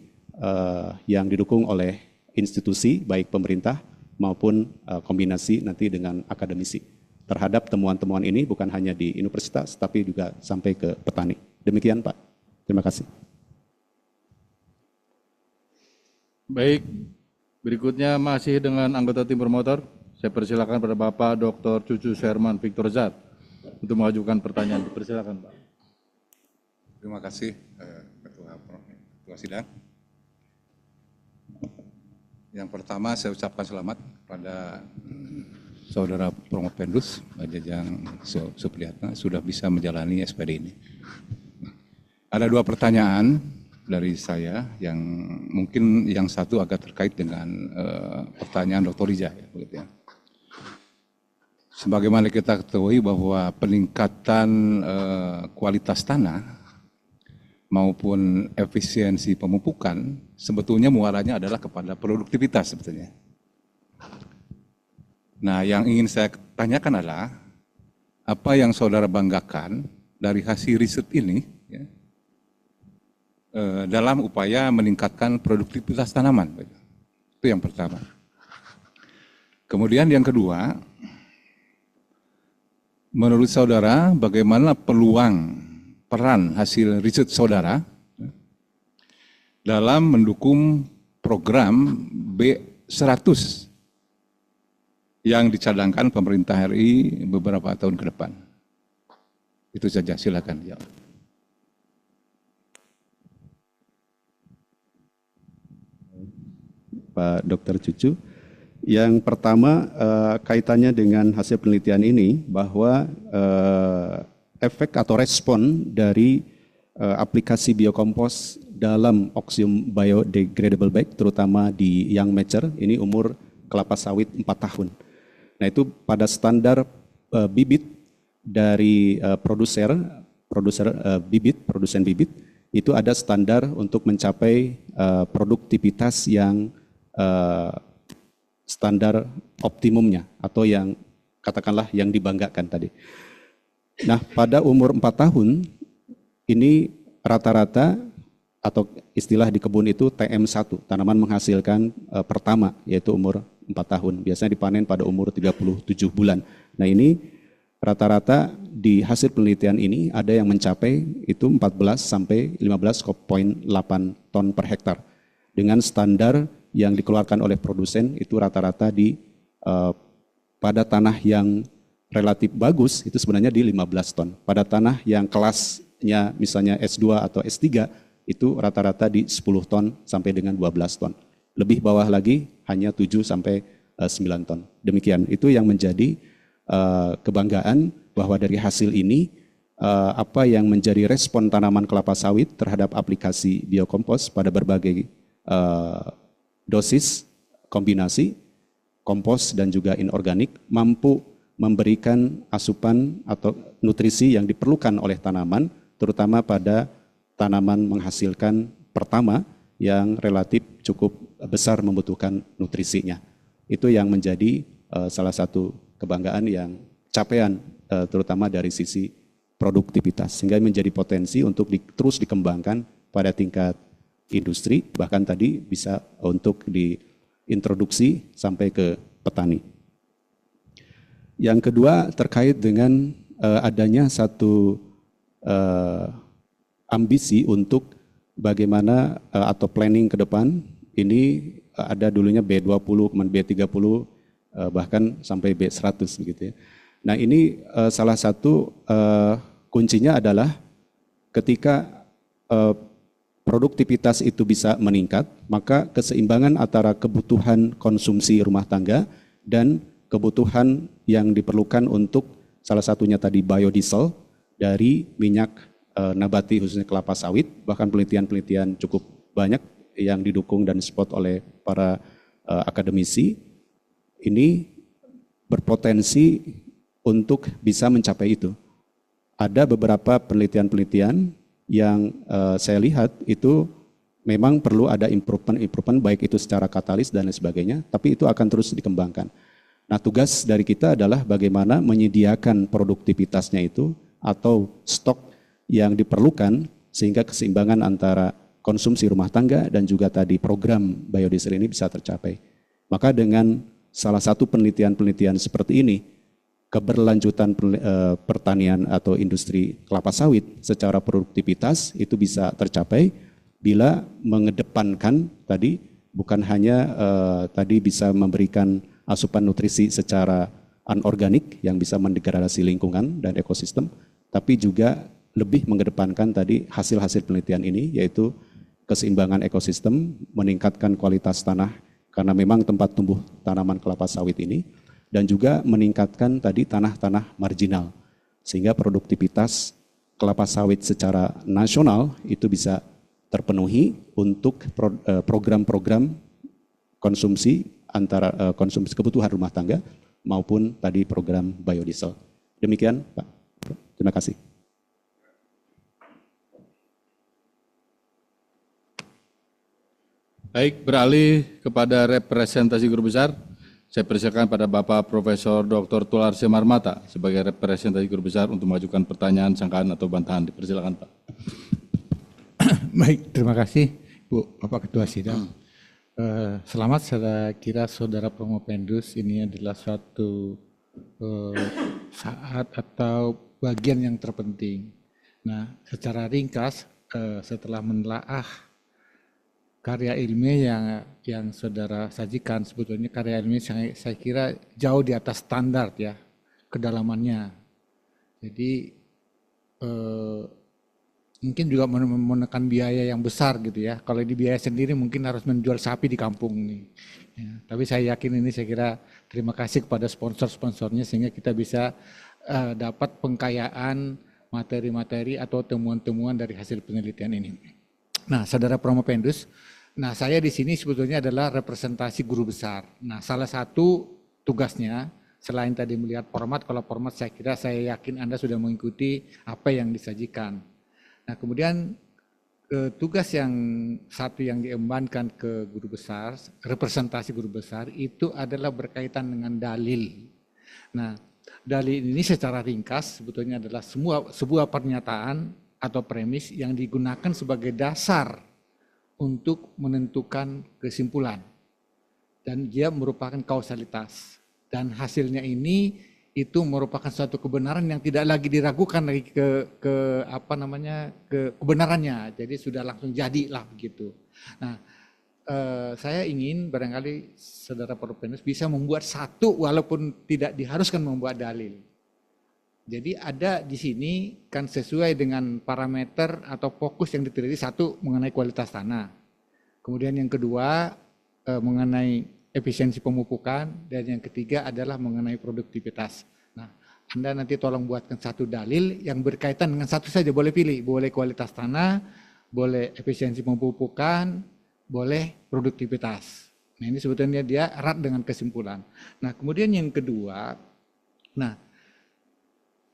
yang didukung oleh institusi baik pemerintah maupun kombinasi nanti dengan akademisi terhadap temuan-temuan ini, bukan hanya di universitas tapi juga sampai ke petani. Demikian Pak. Terima kasih. Baik, berikutnya masih dengan anggota tim promotor. Saya persilakan pada Bapak Dr. Cucu Sherman Victor Zat untuk mengajukan pertanyaan. Persilakan Pak. Terima kasih Ketua Sidang. Yang pertama saya ucapkan selamat kepada Saudara Promopendus Pak Jajang Supriyatna sudah bisa menjalani SPD ini. Ada 2 pertanyaan. dari saya yang mungkin yang satu agak terkait dengan pertanyaan Dr. Rija ya, begitu ya. Sebagaimana kita ketahui bahwa peningkatan kualitas tanah maupun efisiensi pemupukan sebetulnya muaranya adalah kepada produktivitas sebetulnya. Nah, yang ingin saya tanyakan adalah apa yang saudara banggakan dari hasil riset ini ya, dalam upaya meningkatkan produktivitas tanaman. Itu yang pertama. Kemudian yang kedua, menurut saudara bagaimana peran hasil riset saudara dalam mendukung program B100 yang dicadangkan pemerintah RI beberapa tahun ke depan? Itu saja, silakan. Ya. Pak Dr. Cucu, yang pertama kaitannya dengan hasil penelitian ini bahwa efek atau respon dari aplikasi biokompos dalam Oxium biodegradable bag, terutama di young mature, ini umur kelapa sawit 4 tahun. Nah itu pada standar bibit dari produsen bibit, itu ada standar untuk mencapai produktivitas yang standar optimumnya atau yang katakanlah yang dibanggakan tadi. Nah pada umur 4 tahun ini rata-rata atau istilah di kebun itu TM1, tanaman menghasilkan pertama, yaitu umur 4 tahun. Biasanya dipanen pada umur 37 bulan. Nah ini rata-rata di hasil penelitian ini ada yang mencapai itu 14 sampai 15,8 ton per hektar. Dengan standar yang dikeluarkan oleh produsen itu rata-rata di pada tanah yang relatif bagus itu sebenarnya di 15 ton. Pada tanah yang kelasnya misalnya S2 atau S3 itu rata-rata di 10 ton sampai dengan 12 ton. Lebih bawah lagi hanya 7 sampai 9 ton. Demikian, itu yang menjadi kebanggaan bahwa dari hasil ini apa yang menjadi respon tanaman kelapa sawit terhadap aplikasi biokompos pada berbagai dosis, kombinasi, kompos dan juga inorganik mampu memberikan asupan atau nutrisi yang diperlukan oleh tanaman, terutama pada tanaman menghasilkan pertama yang relatif cukup besar membutuhkan nutrisinya. Itu yang menjadi salah satu kebanggaan yang capaian terutama dari sisi produktivitas, sehingga menjadi potensi untuk terus dikembangkan pada tingkat industri, bahkan tadi bisa untuk diintroduksi sampai ke petani. Yang kedua terkait dengan adanya satu ambisi untuk bagaimana atau planning ke depan. Ini ada dulunya B20, kemudian B30, bahkan sampai B100 begitu ya. Nah ini salah satu kuncinya adalah ketika produktivitas itu bisa meningkat, maka keseimbangan antara kebutuhan konsumsi rumah tangga dan kebutuhan yang diperlukan untuk salah satunya tadi biodiesel dari minyak nabati khususnya kelapa sawit, bahkan penelitian-penelitian cukup banyak yang didukung dan disupport oleh para akademisi, ini berpotensi untuk bisa mencapai itu. Ada beberapa penelitian-penelitian yang saya lihat itu memang perlu ada improvement baik itu secara katalis dan lain sebagainya, tapi itu akan terus dikembangkan. Nah tugas dari kita adalah bagaimana menyediakan produktivitasnya itu atau stok yang diperlukan sehingga keseimbangan antara konsumsi rumah tangga dan juga tadi program biodiesel ini bisa tercapai. Maka dengan salah satu penelitian-penelitian seperti ini, keberlanjutan pertanian atau industri kelapa sawit secara produktivitas itu bisa tercapai bila mengedepankan tadi bukan hanya tadi bisa memberikan asupan nutrisi secara anorganik yang bisa mendegradasi lingkungan dan ekosistem, tapi juga lebih mengedepankan tadi hasil-hasil penelitian ini, yaitu keseimbangan ekosistem, meningkatkan kualitas tanah karena memang tempat tumbuh tanaman kelapa sawit ini, dan juga meningkatkan tadi tanah-tanah marginal, sehingga produktivitas kelapa sawit secara nasional itu bisa terpenuhi untuk program-program konsumsi antara konsumsi kebutuhan rumah tangga maupun tadi program biodiesel. Demikian, Pak. Terima kasih. Baik, beralih kepada representasi guru besar. Saya persilakan pada Bapak Profesor Dr. Tular Semarmata sebagai representasi guru besar untuk mengajukan pertanyaan, sangkaan atau bantahan. Dipersilakan, Pak. Baik, terima kasih Bu Bapak Ketua Sidang. Selamat, saya kira Saudara Promopendus ini adalah suatu saat atau bagian yang terpenting. Nah, secara ringkas setelah menelaah karya ilmiah yang Saudara sajikan, sebetulnya karya ilmiah saya kira jauh di atas standar ya kedalamannya. Jadi mungkin juga menekan biaya yang besar gitu ya. Kalau di biaya sendiri mungkin harus menjual sapi di kampung nih. Ya, tapi saya yakin ini, saya kira terima kasih kepada sponsor-sponsornya sehingga kita bisa dapat pengkayaan materi-materi atau temuan-temuan dari hasil penelitian ini. Nah, Saudara Promopendus, nah saya di sini sebetulnya adalah representasi guru besar. Nah, salah satu tugasnya selain tadi melihat format, kalau format saya kira saya yakin Anda sudah mengikuti apa yang disajikan. Nah, kemudian tugas yang satu yang diembankan ke guru besar, representasi guru besar itu adalah berkaitan dengan dalil. Nah, dalil ini secara ringkas sebetulnya adalah sebuah pernyataan atau premis yang digunakan sebagai dasar untuk menentukan kesimpulan. Dan dia merupakan kausalitas. Dan hasilnya ini itu merupakan suatu kebenaran yang tidak lagi diragukan lagi ke kebenarannya. Jadi sudah langsung jadilah begitu. Nah, saya ingin barangkali Saudara Promopendus bisa membuat satu walaupun tidak diharuskan membuat dalil. Jadi ada di sini kan sesuai dengan parameter atau fokus yang diteliti, satu mengenai kualitas tanah. Kemudian yang kedua mengenai efisiensi pemupukan, dan yang ketiga adalah mengenai produktivitas. Nah, Anda nanti tolong buatkan satu dalil yang berkaitan dengan satu saja, boleh pilih, boleh kualitas tanah, boleh efisiensi pemupukan, boleh produktivitas. Nah, ini sebetulnya dia erat dengan kesimpulan. Nah, kemudian yang kedua, nah,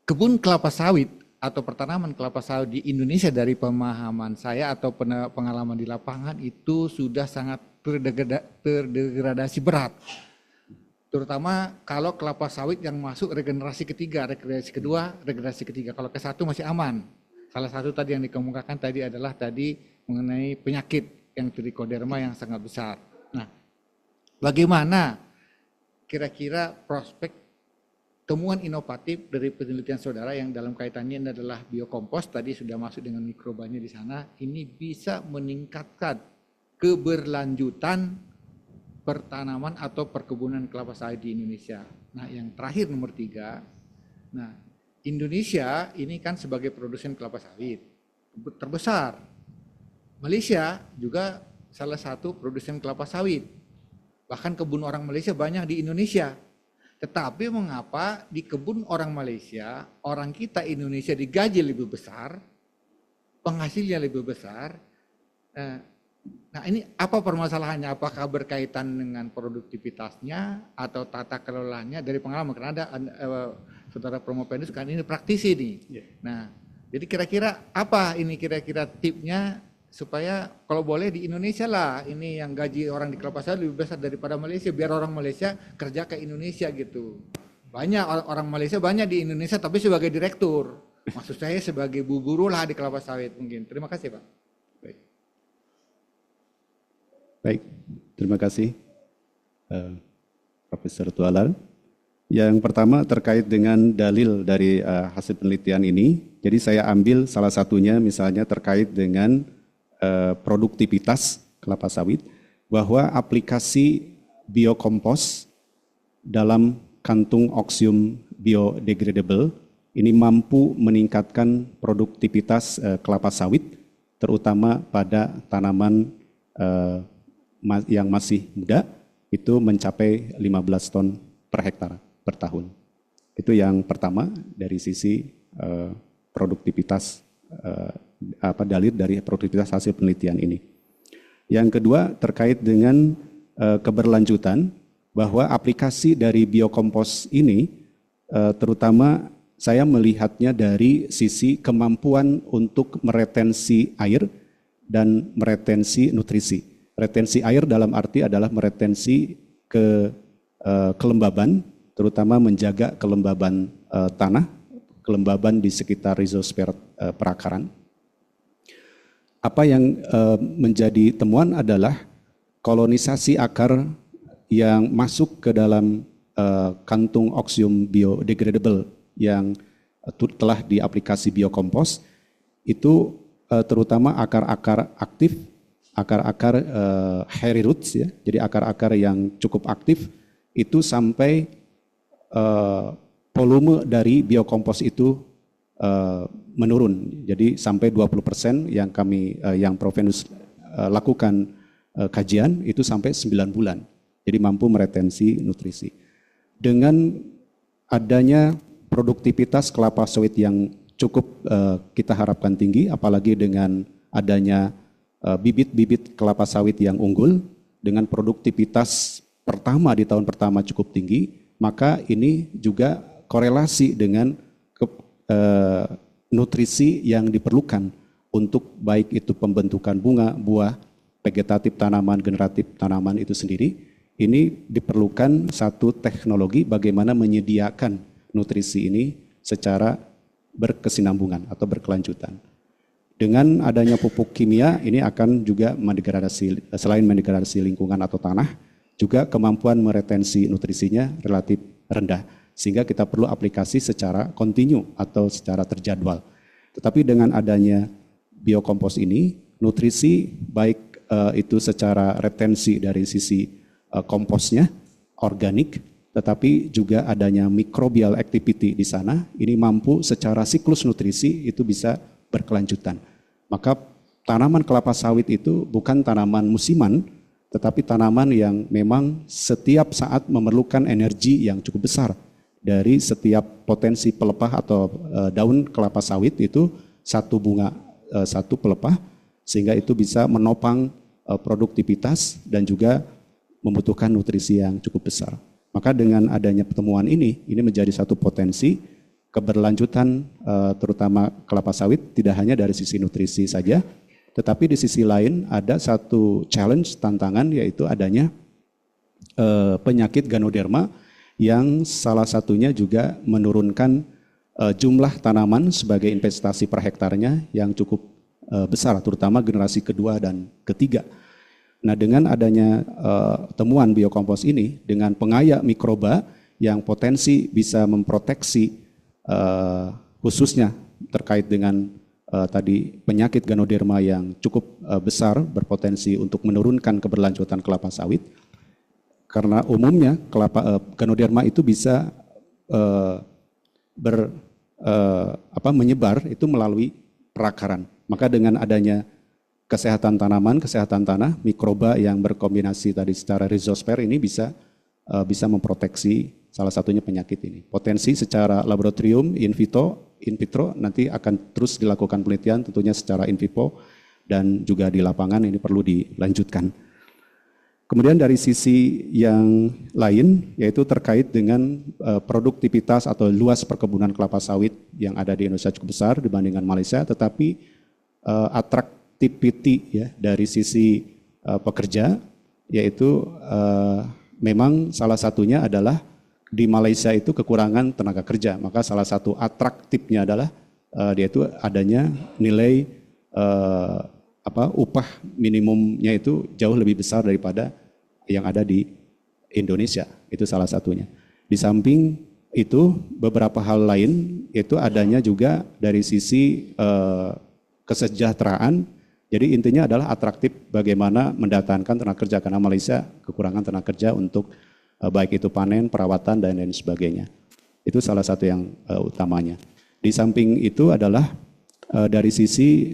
kebun kelapa sawit atau pertanaman kelapa sawit di Indonesia dari pemahaman saya atau pengalaman di lapangan itu sudah sangat terdegradasi berat. Terutama kalau kelapa sawit yang masuk regenerasi ketiga, regenerasi kedua, regenerasi ketiga. Kalau ke satu masih aman. Salah satu tadi yang dikemukakan tadi adalah tadi mengenai penyakit yang trichoderma yang sangat besar. Nah, bagaimana kira-kira prospek temuan inovatif dari penelitian saudara yang dalam kaitannya adalah biokompos, tadi sudah masuk dengan mikrobanya di sana, ini bisa meningkatkan keberlanjutan pertanaman atau perkebunan kelapa sawit di Indonesia. Nah, yang terakhir nomor 3, nah Indonesia ini kan sebagai produsen kelapa sawit terbesar. Malaysia juga salah satu produsen kelapa sawit. Bahkan kebun orang Malaysia banyak di Indonesia. Tetapi mengapa di kebun orang Malaysia, orang kita Indonesia digaji lebih besar, penghasilnya lebih besar. Nah, ini apa permasalahannya? Apakah berkaitan dengan produktivitasnya atau tata kelolanya dari pengalaman? Karena ada Saudara Promopendus kan ini praktisi nih. Nah, jadi kira-kira apa ini kira-kira tipnya supaya kalau boleh di Indonesia lah ini yang gaji orang di kelapa sawit lebih besar daripada Malaysia, biar orang Malaysia kerja ke Indonesia gitu. Banyak orang Malaysia banyak di Indonesia tapi sebagai direktur. Maksud saya sebagai buruh lah di kelapa sawit mungkin. Terima kasih Pak. Baik, terima kasih Profesor Tualar. Yang pertama terkait dengan dalil dari hasil penelitian ini. Jadi saya ambil salah satunya misalnya terkait dengan produktivitas kelapa sawit, bahwa aplikasi biokompos dalam kantung oksium biodegradable ini mampu meningkatkan produktivitas kelapa sawit, terutama pada tanaman yang masih muda, itu mencapai 15 ton per hektar per tahun. Itu yang pertama dari sisi produktivitas dalil dari produktivitas hasil penelitian ini. Yang kedua terkait dengan keberlanjutan, bahwa aplikasi dari biokompos ini terutama saya melihatnya dari sisi kemampuan untuk meretensi air dan meretensi nutrisi. Retensi air dalam arti adalah meretensi kelembaban, terutama menjaga kelembaban tanah, kelembaban di sekitar rizosfer perakaran. Apa yang menjadi temuan adalah kolonisasi akar yang masuk ke dalam kantung oksium biodegradable yang telah diaplikasi biokompos itu terutama akar-akar aktif, akar-akar hairy roots ya, jadi akar-akar yang cukup aktif itu sampai volume dari biokompos itu menurun. Jadi sampai 20% yang Profenus lakukan kajian itu sampai 9 bulan. Jadi mampu meretensi nutrisi. Dengan adanya produktivitas kelapa sawit yang cukup kita harapkan tinggi, apalagi dengan adanya bibit-bibit kelapa sawit yang unggul, dengan produktivitas pertama di tahun pertama cukup tinggi, maka ini juga korelasi dengan nutrisi yang diperlukan untuk baik itu pembentukan bunga, buah, vegetatif tanaman, generatif tanaman itu sendiri. Ini diperlukan satu teknologi bagaimana menyediakan nutrisi ini secara berkesinambungan atau berkelanjutan. Dengan adanya pupuk kimia ini akan juga mendegradasi, selain mendegradasi lingkungan atau tanah, juga kemampuan meretensi nutrisinya relatif rendah. Sehingga kita perlu aplikasi secara kontinu atau secara terjadwal. Tetapi dengan adanya biokompos ini, nutrisi baik itu secara retensi dari sisi komposnya, organik, tetapi juga adanya microbial activity di sana, ini mampu secara siklus nutrisi itu bisa berkelanjutan. Maka tanaman kelapa sawit itu bukan tanaman musiman, tetapi tanaman yang memang setiap saat memerlukan energi yang cukup besar. Dari setiap potensi pelepah atau daun kelapa sawit itu satu bunga, satu pelepah, sehingga itu bisa menopang produktivitas dan juga membutuhkan nutrisi yang cukup besar. Maka dengan adanya pertemuan ini menjadi satu potensi keberlanjutan terutama kelapa sawit tidak hanya dari sisi nutrisi saja, tetapi di sisi lain ada satu challenge, tantangan, yaitu adanya penyakit Ganoderma yang salah satunya juga menurunkan jumlah tanaman sebagai investasi per hektarnya yang cukup besar, terutama generasi kedua dan ketiga. Nah, dengan adanya temuan biokompos ini dengan pengaya mikroba yang potensi bisa memproteksi khususnya terkait dengan tadi penyakit Ganoderma yang cukup besar berpotensi untuk menurunkan keberlanjutan kelapa sawit. Karena umumnya Ganoderma itu bisa menyebar itu melalui perakaran. Maka dengan adanya kesehatan tanaman, kesehatan tanah, mikroba yang berkombinasi tadi secara rizosfer ini bisa memproteksi salah satunya penyakit ini. Potensi secara laboratorium, in vitro nanti akan terus dilakukan penelitian tentunya secara in vivo dan juga di lapangan ini perlu dilanjutkan. Kemudian dari sisi yang lain yaitu terkait dengan produktivitas atau luas perkebunan kelapa sawit yang ada di Indonesia cukup besar dibandingkan Malaysia, tetapi atraktiviti ya dari sisi pekerja yaitu memang salah satunya adalah di Malaysia itu kekurangan tenaga kerja, maka salah satu atraktifnya adalah yaitu adanya nilai upah minimumnya itu jauh lebih besar daripada yang ada di Indonesia, itu salah satunya. Di samping itu beberapa hal lain itu adanya juga dari sisi kesejahteraan. Jadi intinya adalah atraktif bagaimana mendatangkan tenaga kerja, karena Malaysia kekurangan tenaga kerja untuk baik itu panen, perawatan dan lain sebagainya. Itu salah satu yang utamanya. Di samping itu adalah dari sisi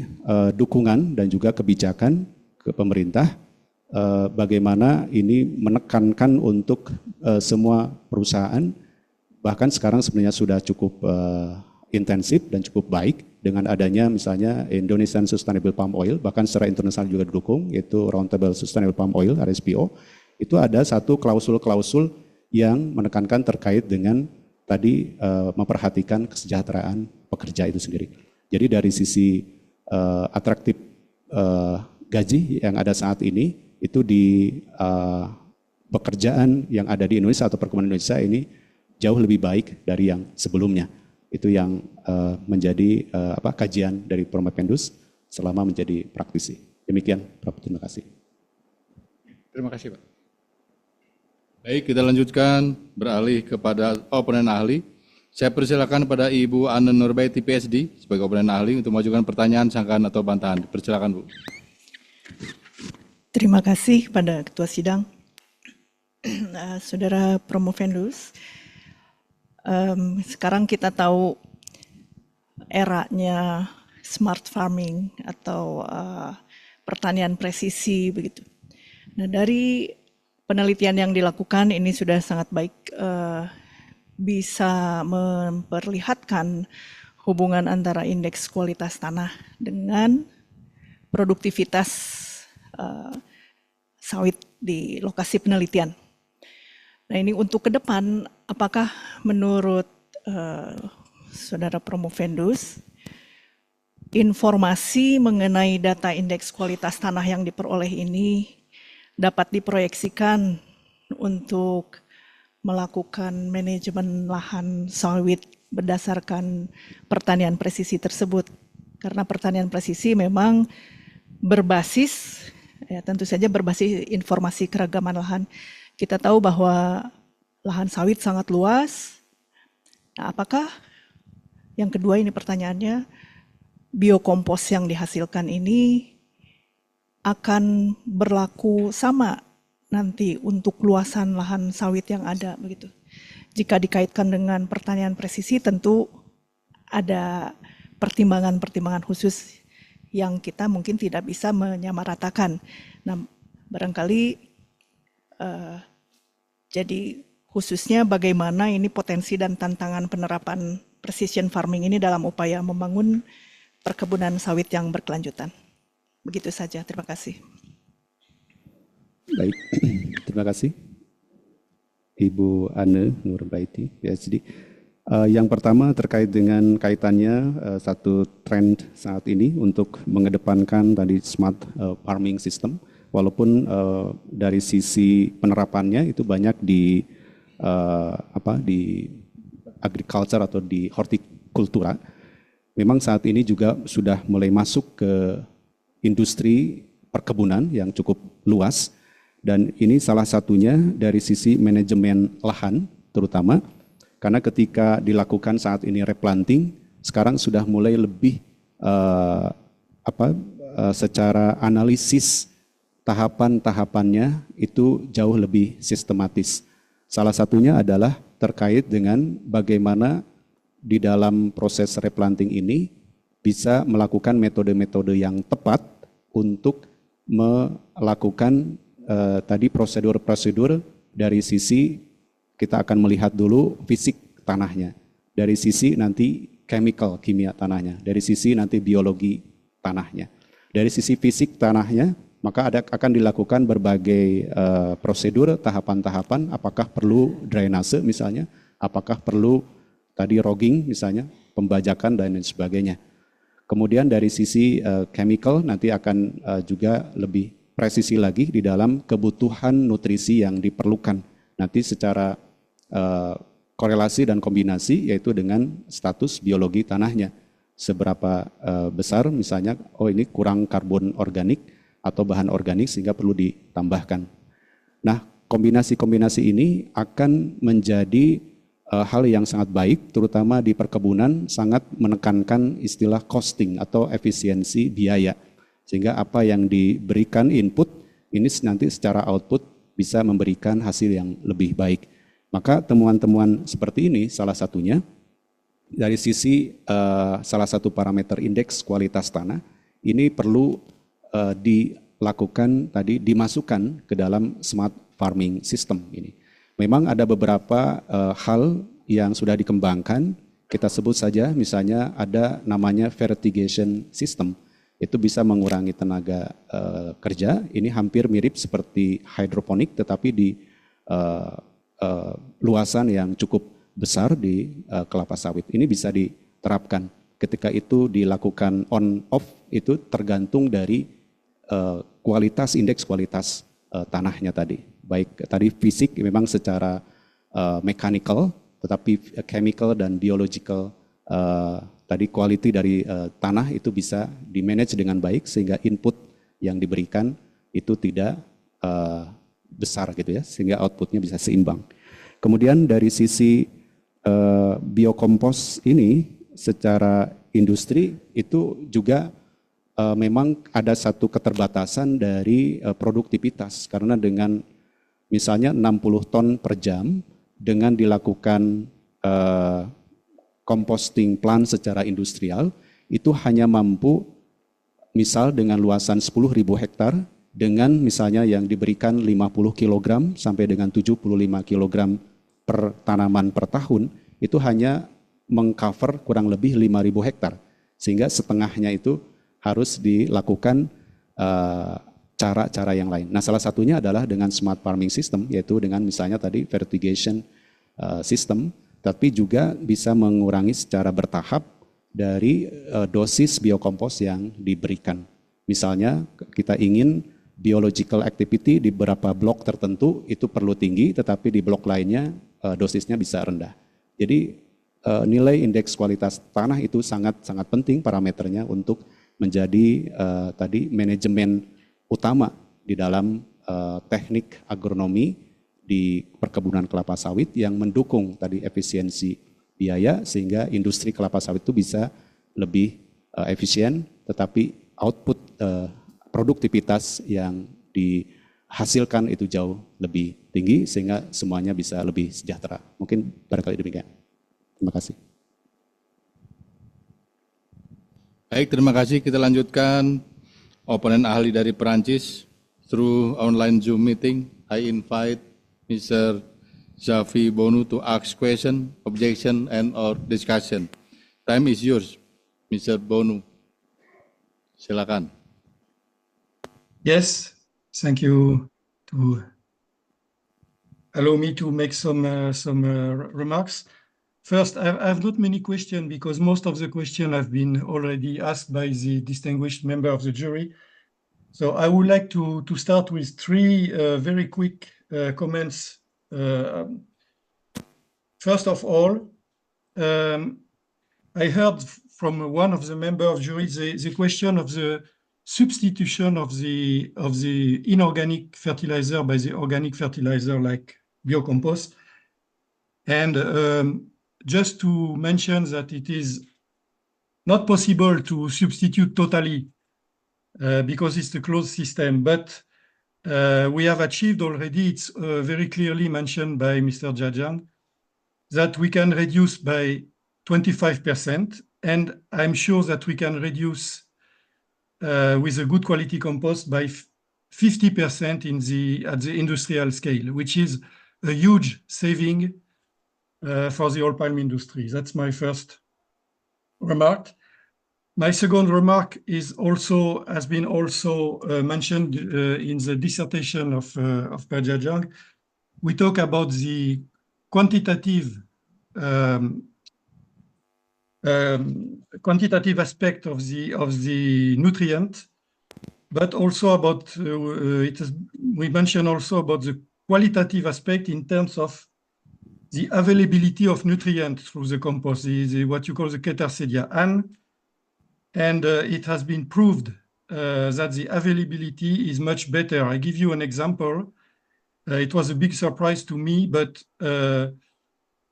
dukungan dan juga kebijakan ke pemerintah, bagaimana ini menekankan untuk semua perusahaan, bahkan sekarang sebenarnya sudah cukup intensif dan cukup baik dengan adanya misalnya Indonesian Sustainable Palm Oil, bahkan secara internasional juga didukung, yaitu Roundtable Sustainable Palm Oil, RSPO, itu ada satu klausul-klausul yang menekankan terkait dengan tadi memperhatikan kesejahteraan pekerja itu sendiri. Jadi dari sisi atraktif gaji yang ada saat ini, itu di pekerjaan yang ada di Indonesia atau perkebunan Indonesia ini jauh lebih baik dari yang sebelumnya. Itu yang menjadi kajian dari Promopendus selama menjadi praktisi. Demikian, Prof. Terima kasih. Terima kasih, Pak. Baik, kita lanjutkan beralih kepada oponen ahli. Saya persilakan pada Ibu Anne Nurbaiti, PhD, sebagai oponen ahli untuk mengajukan pertanyaan, sanggahan atau bantahan. Persilakan, Bu. Terima kasih kepada Ketua Sidang. Saudara Promopendus, sekarang kita tahu eranya smart farming atau pertanian presisi begitu. Nah, dari penelitian yang dilakukan ini sudah sangat baik, bisa memperlihatkan hubungan antara indeks kualitas tanah dengan produktivitas sawit di lokasi penelitian. Nah, ini untuk ke depan, apakah menurut Saudara Promopendus, informasi mengenai data indeks kualitas tanah yang diperoleh ini dapat diproyeksikan untuk melakukan manajemen lahan sawit berdasarkan pertanian presisi tersebut? Karena pertanian presisi memang berbasis, ya tentu saja berbasis informasi keragaman lahan. Kita tahu bahwa lahan sawit sangat luas. Nah, apakah yang kedua ini pertanyaannya, biokompos yang dihasilkan ini akan berlaku sama nanti untuk luasan lahan sawit yang ada begitu? Jika dikaitkan dengan pertanian presisi, tentu ada pertimbangan-pertimbangan khusus yang kita mungkin tidak bisa menyamaratakan. Nah, barangkali jadi khususnya bagaimana ini potensi dan tantangan penerapan precision farming ini dalam upaya membangun perkebunan sawit yang berkelanjutan. Begitu saja, terima kasih. Baik, terima kasih. Ibu Anne Nurbaiti, PhD. Yang pertama terkait dengan kaitannya satu tren saat ini untuk mengedepankan tadi smart farming system, walaupun dari sisi penerapannya itu banyak di di agriculture atau di hortikultura. Memang saat ini juga sudah mulai masuk ke industri perkebunan yang cukup luas, dan ini salah satunya dari sisi manajemen lahan terutama, karena ketika dilakukan saat ini replanting, sekarang sudah mulai lebih secara analisis tahapan-tahapannya itu jauh lebih sistematis. Salah satunya adalah terkait dengan bagaimana di dalam proses replanting ini bisa melakukan metode-metode yang tepat untuk melakukan tadi prosedur-prosedur dari sisi kita akan melihat dulu fisik tanahnya, dari sisi nanti chemical, kimia tanahnya, dari sisi nanti biologi tanahnya. Dari sisi fisik tanahnya, maka akan dilakukan berbagai prosedur, tahapan-tahapan, apakah perlu drainase misalnya, apakah perlu tadi rogging misalnya, pembajakan dan lain sebagainya. Kemudian dari sisi chemical nanti akan juga lebih presisi lagi di dalam kebutuhan nutrisi yang diperlukan. Nanti secara korelasi dan kombinasi yaitu dengan status biologi tanahnya. Seberapa besar misalnya, oh ini kurang karbon organik atau bahan organik sehingga perlu ditambahkan. Nah, kombinasi-kombinasi ini akan menjadi hal yang sangat baik, terutama di perkebunan sangat menekankan istilah costing atau efisiensi biaya. Sehingga apa yang diberikan input ini nanti secara output bisa memberikan hasil yang lebih baik. Maka temuan-temuan seperti ini salah satunya dari sisi salah satu parameter indeks kualitas tanah ini perlu dilakukan tadi, dimasukkan ke dalam smart farming system ini. Memang ada beberapa hal yang sudah dikembangkan kita sebut saja misalnya ada namanya fertigation system. Itu bisa mengurangi tenaga kerja. Ini hampir mirip seperti hidroponik tetapi di luasan yang cukup besar di kelapa sawit. Ini bisa diterapkan. Ketika itu dilakukan on off itu tergantung dari kualitas, indeks kualitas tanahnya tadi. Baik tadi fisik memang secara mechanical, tetapi chemical dan biological tadi quality dari tanah itu bisa di-manage dengan baik sehingga input yang diberikan itu tidak besar gitu ya, sehingga outputnya bisa seimbang. Kemudian dari sisi biokompos ini secara industri itu juga memang ada satu keterbatasan dari produktivitas karena dengan misalnya 60 ton per jam dengan dilakukan composting plant secara industrial itu hanya mampu misal dengan luasan 10.000 hektar dengan misalnya yang diberikan 50 kg sampai dengan 75 kg per tanaman per tahun itu hanya mengcover kurang lebih 5.000 hektar sehingga setengahnya itu harus dilakukan cara-cara yang lain. Nah, salah satunya adalah dengan smart farming system, yaitu dengan misalnya tadi fertigation system, tapi juga bisa mengurangi secara bertahap dari dosis biokompos yang diberikan. Misalnya kita ingin biological activity di beberapa blok tertentu itu perlu tinggi, tetapi di blok lainnya dosisnya bisa rendah. Jadi nilai indeks kualitas tanah itu sangat penting parameternya untuk menjadi tadi manajemen utama di dalam teknik agronomi di perkebunan kelapa sawit yang mendukung tadi efisiensi biaya sehingga industri kelapa sawit itu bisa lebih efisien tetapi output produktivitas yang dihasilkan itu jauh lebih tinggi sehingga semuanya bisa lebih sejahtera. Mungkin barangkali demikian. Terima kasih. Baik, terima kasih. Kita lanjutkan oponen ahli dari Perancis through online Zoom meeting. I invite Mr. Xavi Bonu to ask question, objection, and or discussion. Time is yours, Mr. Bonu. Silakan. Yes, thank you to allow me to make some remarks. First, I've not many questions because most of the questions have been already asked by the distinguished member of the jury. So I would like to start with three very quick comments. First of all, I heard from one of the member of jury the question of the substitution of the inorganic fertilizer by the organic fertilizer like biocompost. And just to mention that it is not possible to substitute totally because it's a closed system, but we have achieved already, it's very clearly mentioned by Mr. Jajang, that we can reduce by 25%, and I'm sure that we can reduce with a good quality compost by 50% at the industrial scale, which is a huge saving for the oil palm industry. That's my first remark. My second remark has been also mentioned in the dissertation of Per Jajang. We talk about the quantitative aspect of the nutrient, but also about we mentioned also about the qualitative aspect in terms of the availability of nutrient through the compost, what you call the Ketersedia. And it has been proved that the availability is much better. I give you an example. It was a big surprise to me, but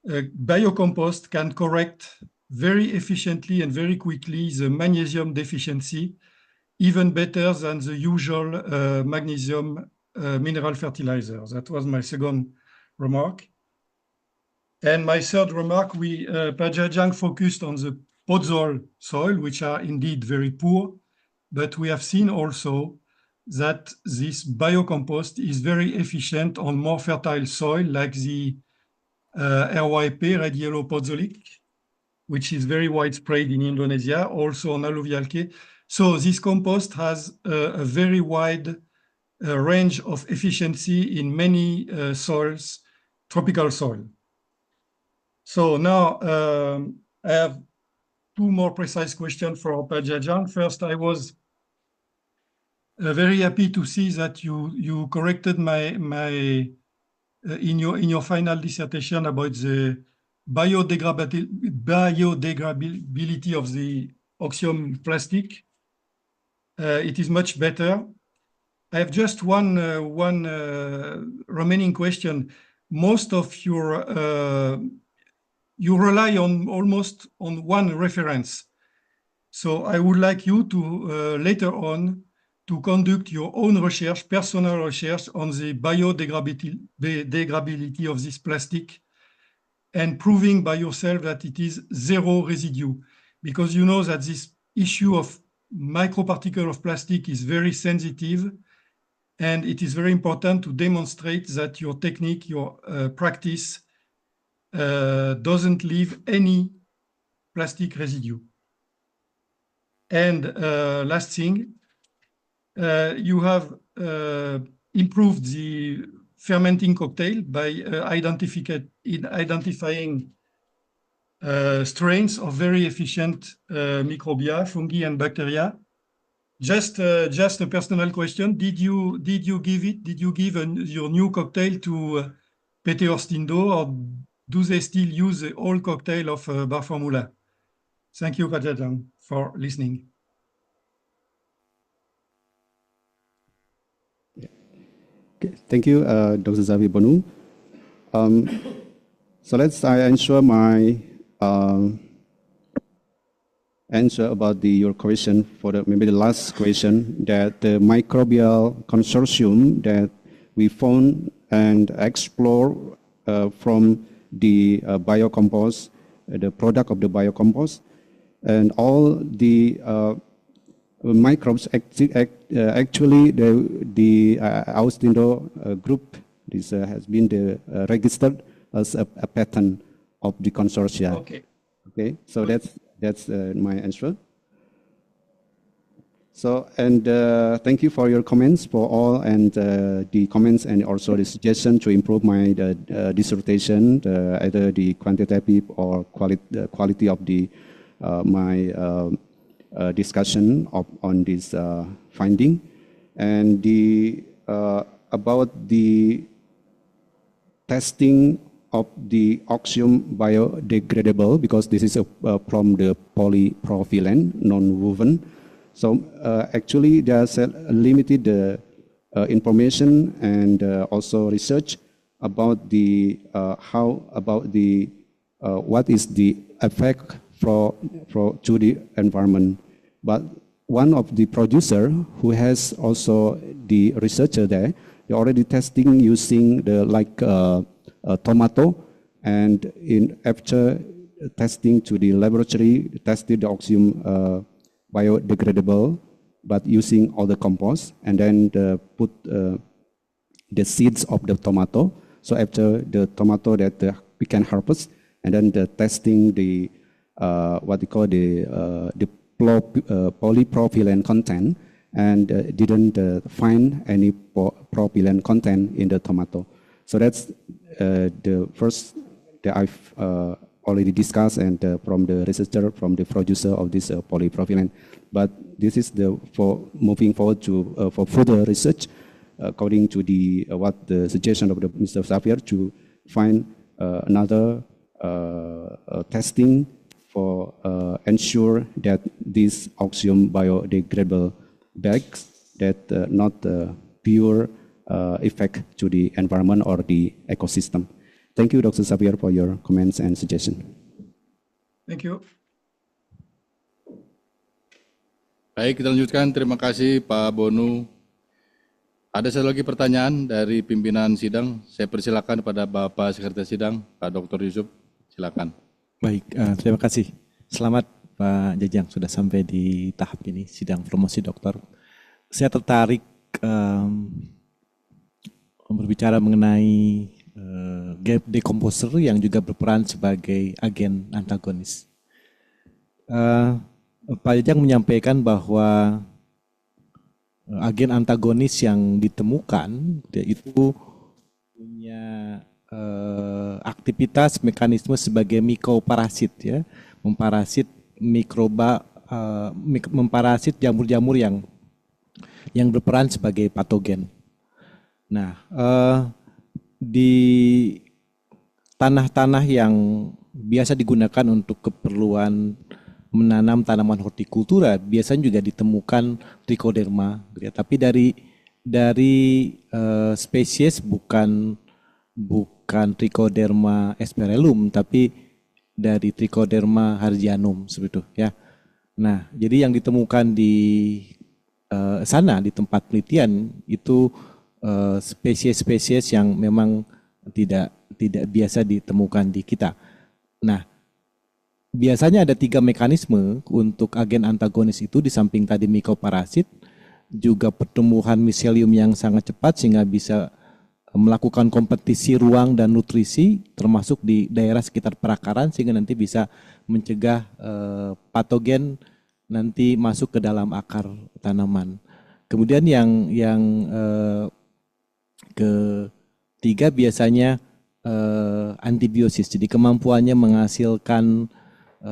biocompost can correct very efficiently and very quickly the magnesium deficiency, even better than the usual magnesium mineral fertilizer. That was my second remark. And my third remark, Per Jajang focused on the podzol soil, which are indeed very poor, but we have seen also that this biocompost is very efficient on more fertile soil like the RYP, red yellow podzolic, which is very widespread in Indonesia, also on alluvial clay. So this compost has a very wide range of efficiency in many soils, tropical soil. So now I have two more precise questions for Pak Jajang. First, I was very happy to see that you corrected my in your final dissertation about the biodegradability of the Oxium plastic. It is much better. I have just one remaining question. Most of your you rely on almost on one reference. So I would like you to later on to conduct your own research, personal research on the biodegradability of this plastic and proving by yourself that it is zero residue. Because you know that this issue of microparticle of plastic is very sensitive, and it is very important to demonstrate that your technique, your practice doesn't leave any plastic residue. And last thing, you have improved the fermenting cocktail by identifying strains of very efficient microbia, fungi, and bacteria. Just a personal question: Did you give your new cocktail to PT Orstindo, or do they still use the old cocktail of Bar Formula? Thank you, Pak Jajang, for listening. Thank you, Dr. Xavier Bonu. So let's answer my answer about your question for maybe the last question, that the microbial consortium that we found and explore from the biocompost, the product of the biocompost, and all the microbes actually the Austindo group, this has been registered as a pattern of the consortia. Okay, so that's my answer. So, and thank you for your comments for all, and the comments and also the suggestion to improve my dissertation, either the quantitative or quality of the my discussion on this finding. And the about the testing of the Oxium biodegradable, because this is from the polypropylene, non-woven. So actually there's a limited information and also research about the what is the effect to the environment. But one of the producer who has also the researcher there, they're already testing using the tomato, and after testing to the laboratory, tested the Oxium biodegradable, but using all the compost, and then put the seeds of the tomato. So after the tomato that we can harvest, and then the testing the what we call the polypropylene content, and didn't find any propylene content in the tomato. So that's the first that I've already discussed, and from the researcher, from the producer of this polypropylene. But this is for moving forward to for further research, according to the what the suggestion of Mr. Xavier, to find another testing for ensure that these Oxium biodegradable bags that not pure effect to the environment or the ecosystem. Thank you, Dr. Xavier, for your comments and suggestions. Thank you. Baik, kita lanjutkan. Terima kasih Pak Bonu. Ada satu lagi pertanyaan dari pimpinan sidang. Saya persilakan pada Bapak Sekretaris Sidang, Pak Dr. Yusuf. Silakan. Baik, terima kasih. Selamat Pak Jajang sudah sampai di tahap ini, sidang promosi doktor. Saya tertarik berbicara mengenai gap decomposer yang juga berperan sebagai agen antagonis. Pak Jajang menyampaikan bahwa agen antagonis yang ditemukan itu punya aktivitas mekanisme sebagai mikroparasit, ya, memparasit mikroba, memparasit jamur-jamur yang berperan sebagai patogen. Nah, di tanah-tanah yang biasa digunakan untuk keperluan menanam tanaman hortikultura biasanya juga ditemukan trichoderma, ya. Tapi dari spesies bukan Trichoderma asperellum, tapi dari Trichoderma harzianum seperti itu, ya. Nah, jadi yang ditemukan di sana di tempat penelitian itu spesies-spesies yang memang tidak biasa ditemukan di kita. Nah, biasanya ada 3 mekanisme untuk agen antagonis itu, di samping tadi mikroparasit, juga pertumbuhan miselium yang sangat cepat sehingga bisa melakukan kompetisi ruang dan nutrisi termasuk di daerah sekitar perakaran sehingga nanti bisa mencegah patogen nanti masuk ke dalam akar tanaman. Kemudian yang ketiga biasanya antibiosis, jadi kemampuannya menghasilkan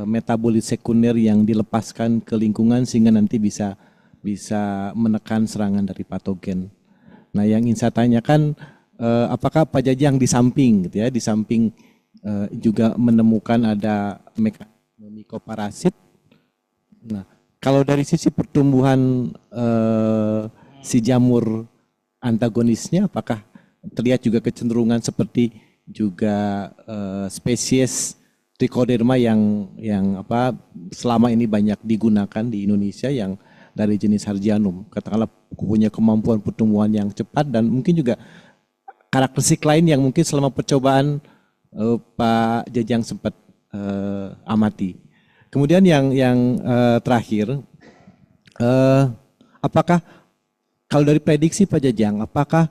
metabolit sekunder yang dilepaskan ke lingkungan sehingga nanti bisa menekan serangan dari patogen. Nah, yang ingin saya tanyakan, apakah Pak Jajang di samping gitu ya, di samping juga menemukan ada mekanisme mikroparasit. Nah, kalau dari sisi pertumbuhan si jamur antagonisnya, apakah terlihat juga kecenderungan seperti juga spesies Trichoderma yang selama ini banyak digunakan di Indonesia yang dari jenis Harzianum, katakanlah punya kemampuan pertumbuhan yang cepat dan mungkin juga karakteristik lain yang mungkin selama percobaan Pak Jajang sempat amati. Kemudian yang terakhir, apakah kalau dari prediksi Pak Jajang, apakah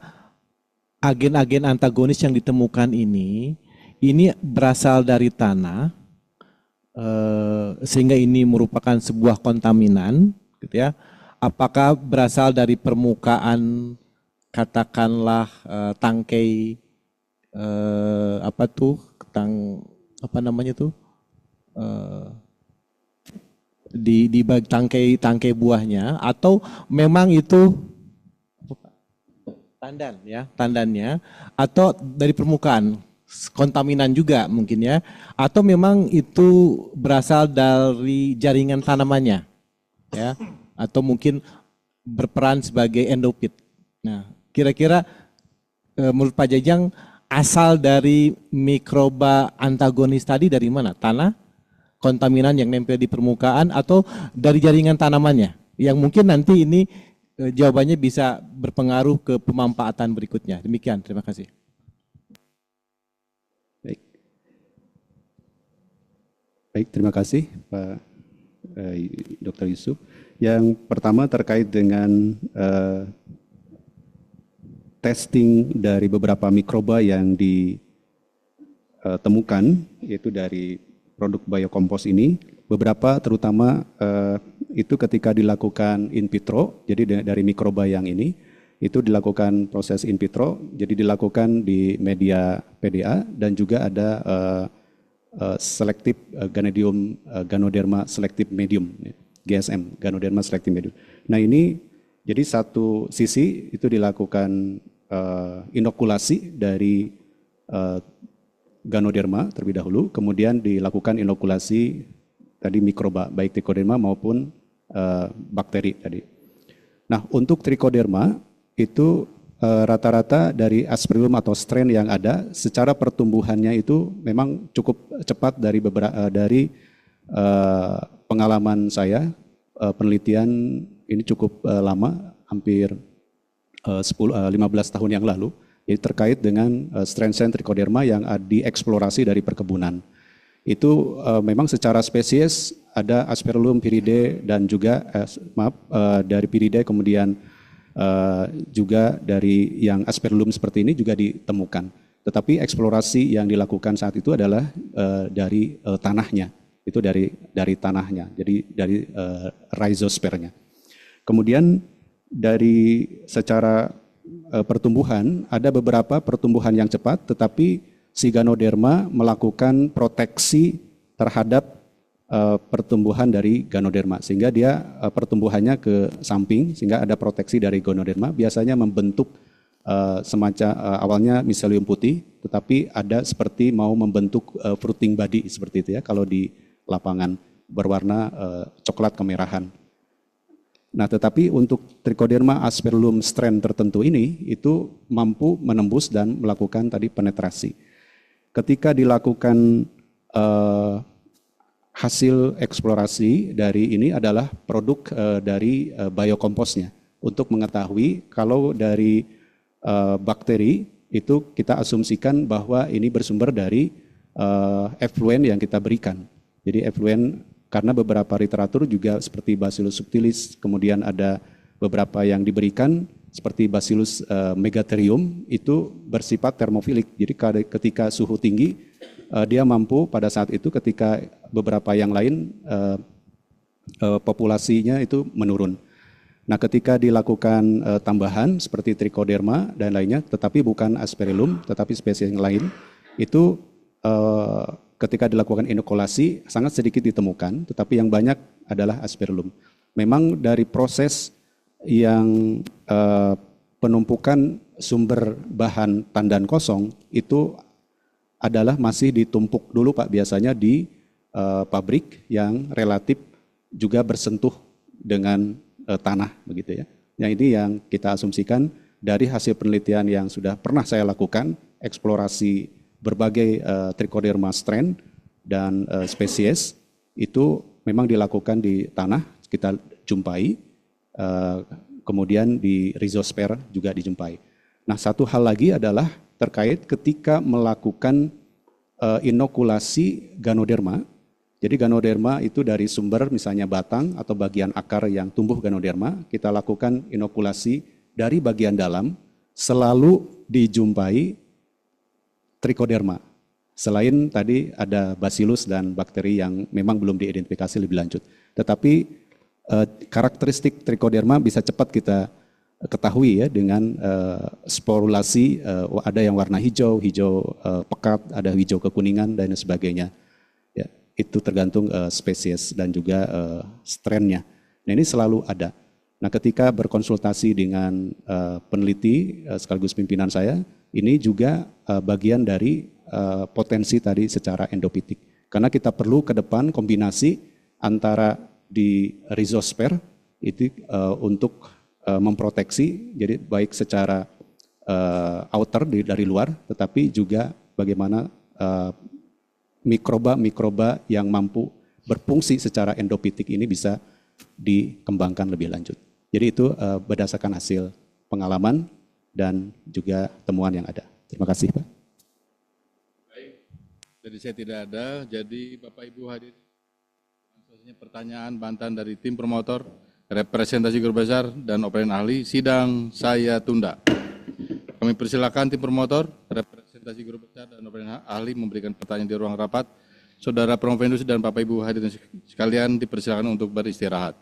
agen-agen antagonis yang ditemukan ini berasal dari tanah, sehingga ini merupakan sebuah kontaminan, gitu ya? Apakah berasal dari permukaan, katakanlah tangkai di tangkai buahnya, atau memang itu tandannya, atau dari permukaan kontaminan juga mungkin ya, atau memang itu berasal dari jaringan tanamannya, ya, atau mungkin berperan sebagai endopit. Nah, kira-kira menurut Pak Jajang asal dari mikroba antagonis tadi dari mana? Tanah, kontaminan yang nempel di permukaan, atau dari jaringan tanamannya? Yang mungkin nanti ini jawabannya bisa berpengaruh ke pemanfaatan berikutnya. Demikian, terima kasih. Baik, terima kasih Pak Dr. Yusuf. Yang pertama terkait dengan testing dari beberapa mikroba yang ditemukan, yaitu dari produk biokompos ini, beberapa terutama itu ketika dilakukan in vitro, jadi dari mikroba yang ini, itu dilakukan proses in vitro, jadi dilakukan di media PDA dan juga ada selective Ganoderma selective medium, GSM, Ganoderma selective medium. Nah, ini jadi satu sisi itu dilakukan inokulasi dari Ganoderma terlebih dahulu, kemudian dilakukan inokulasi tadi mikroba, baik Trichoderma maupun bakteri tadi. Nah, untuk Trichoderma itu rata-rata dari Aspergillum atau strain yang ada, secara pertumbuhannya itu memang cukup cepat dari pengalaman saya, penelitian ini cukup lama, hampir 15 tahun yang lalu, jadi terkait dengan strain-strain Trichoderma yang dieksplorasi dari perkebunan. Itu memang secara spesies ada Aspergillum piridae dan juga dari piridae kemudian juga dari yang Aspergillum seperti ini juga ditemukan. Tetapi eksplorasi yang dilakukan saat itu adalah dari tanahnya. itu dari tanahnya, jadi dari rhizospernya. Kemudian dari secara pertumbuhan, ada beberapa pertumbuhan yang cepat, tetapi si Ganoderma melakukan proteksi terhadap pertumbuhan dari Ganoderma, sehingga dia pertumbuhannya ke samping, sehingga ada proteksi dari Ganoderma, biasanya membentuk semacam awalnya miselium putih, tetapi ada seperti mau membentuk fruiting body seperti itu ya, kalau di lapangan berwarna coklat kemerahan. Nah, tetapi untuk Trichoderma aspergillum strain tertentu ini itu mampu menembus dan melakukan tadi penetrasi. Ketika dilakukan hasil eksplorasi dari ini adalah produk dari biokomposnya untuk mengetahui kalau dari bakteri itu kita asumsikan bahwa ini bersumber dari effluent yang kita berikan. Jadi effluent karena beberapa literatur juga seperti Bacillus subtilis, kemudian ada beberapa yang diberikan seperti Bacillus megatherium itu bersifat termofilik. Jadi ketika suhu tinggi dia mampu pada saat itu ketika beberapa yang lain populasinya itu menurun. Nah, ketika dilakukan tambahan seperti Trichoderma dan lainnya, tetapi bukan Aspergillum, tetapi spesies yang lain, itu ketika dilakukan inokulasi sangat sedikit ditemukan, tetapi yang banyak adalah Aspergillum. Memang dari proses yang penumpukan sumber bahan tandan kosong itu adalah masih ditumpuk dulu Pak, biasanya di pabrik yang relatif juga bersentuh dengan tanah begitu ya. Yang ini yang kita asumsikan dari hasil penelitian yang sudah pernah saya lakukan, eksplorasi berbagai Trichoderma strain dan spesies itu memang dilakukan di tanah, kita jumpai, kemudian di rhizosper juga dijumpai. Nah, satu hal lagi adalah terkait ketika melakukan inokulasi Ganoderma. Jadi Ganoderma itu dari sumber misalnya batang atau bagian akar yang tumbuh Ganoderma, kita lakukan inokulasi dari bagian dalam, selalu dijumpai Trichoderma. Selain tadi ada Bacillus dan bakteri yang memang belum diidentifikasi lebih lanjut. Tetapi karakteristik Trichoderma bisa cepat kita ketahui ya dengan sporulasi, ada yang warna hijau pekat, ada hijau kekuningan dan sebagainya. Ya, itu tergantung spesies dan juga strainnya. Nah, ini selalu ada. Nah, ketika berkonsultasi dengan peneliti sekaligus pimpinan saya, ini juga bagian dari potensi tadi secara endopitik. Karena kita perlu ke depan kombinasi antara di rhizosper itu untuk memproteksi, jadi baik secara outer dari luar, tetapi juga bagaimana mikroba yang mampu berfungsi secara endopitik ini bisa dikembangkan lebih lanjut. Jadi itu berdasarkan hasil pengalaman dan juga temuan yang ada. Terima kasih Pak. Baik, jadi saya tidak ada, jadi Bapak Ibu hadir. Pertanyaan bantahan dari tim promotor, representasi guru besar dan operator ahli, sidang saya tunda. Kami persilakan tim promotor, representasi guru besar dan operator ahli memberikan pertanyaan di ruang rapat. Saudara Promovendus dan Bapak Ibu hadirin sekalian dipersilakan untuk beristirahat.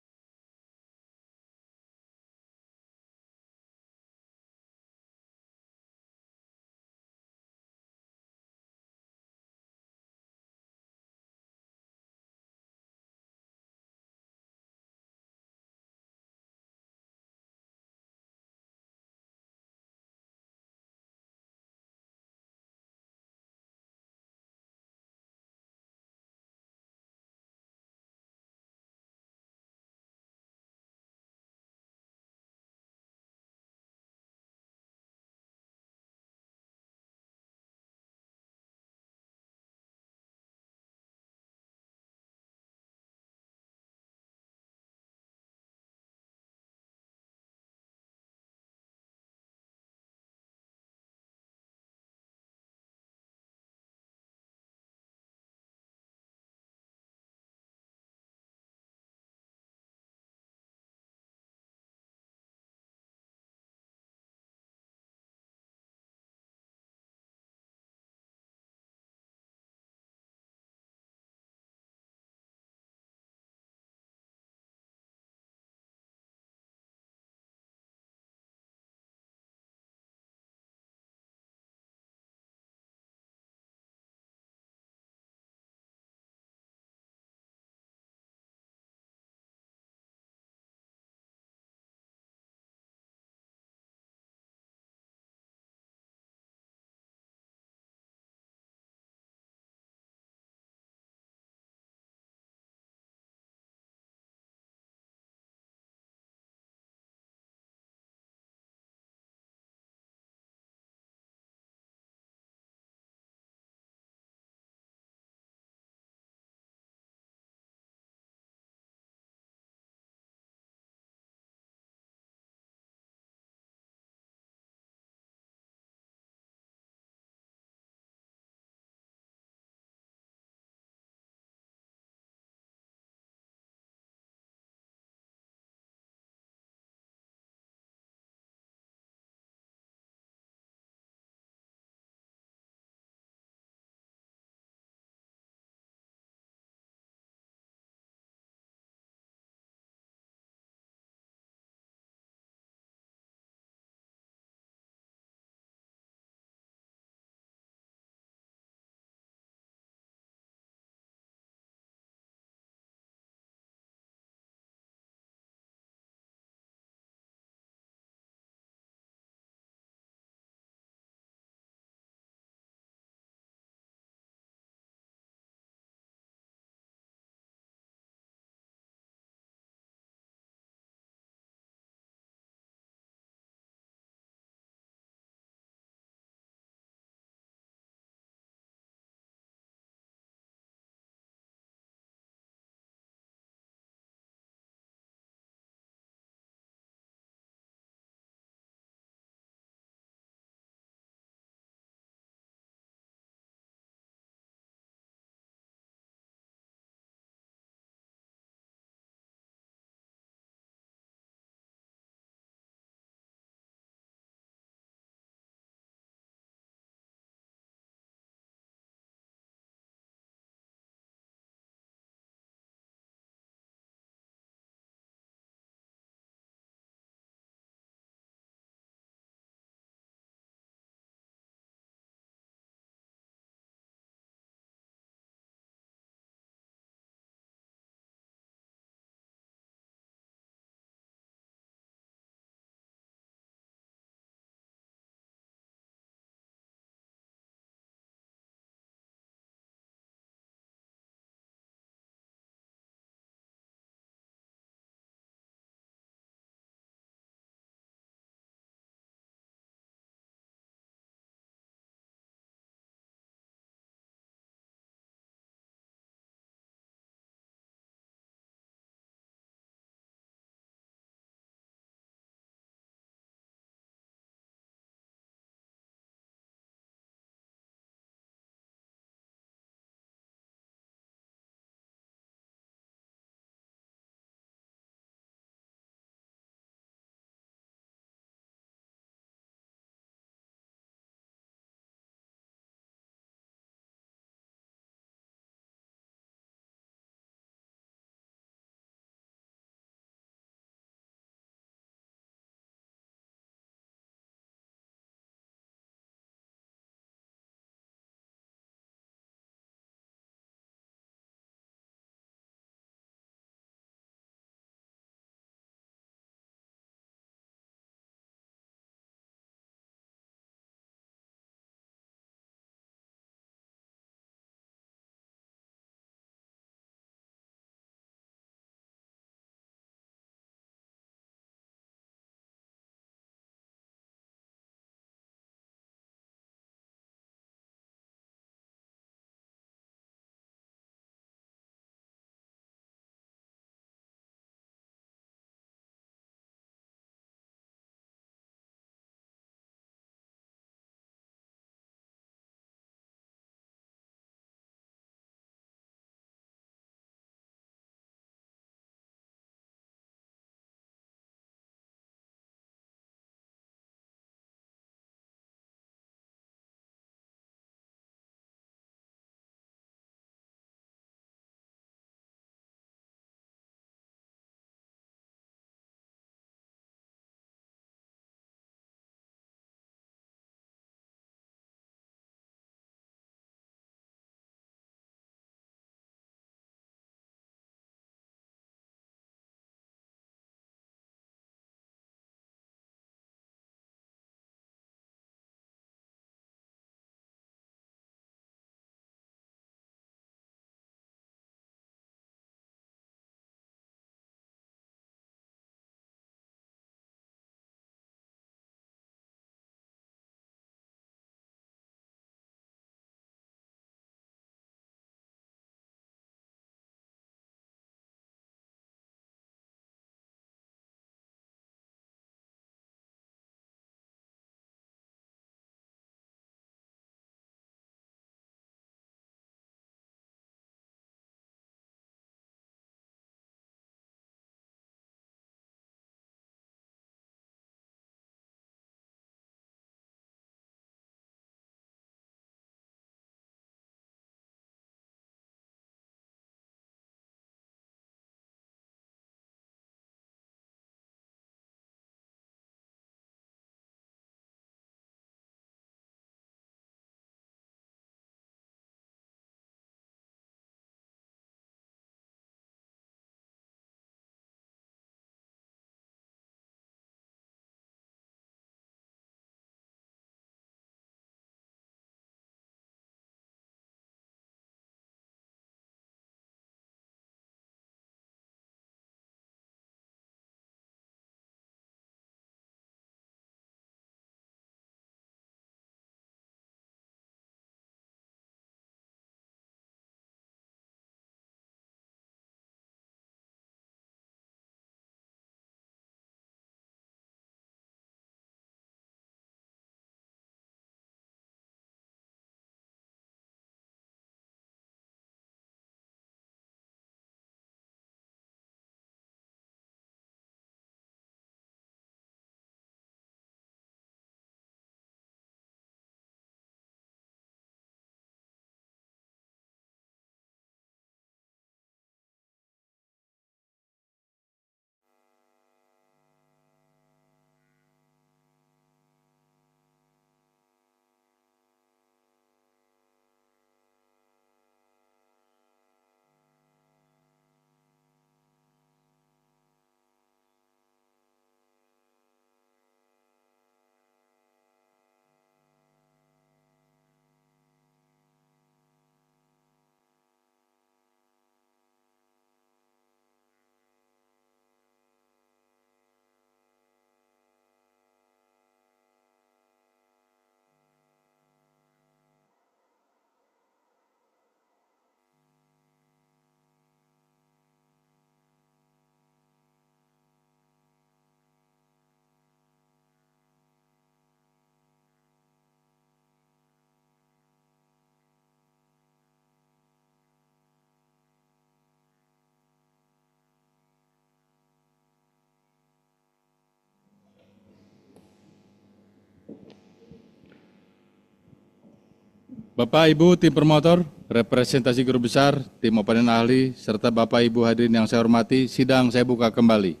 Bapak Ibu tim promotor, representasi guru besar, tim oponen ahli, serta Bapak Ibu hadirin yang saya hormati, sidang saya buka kembali.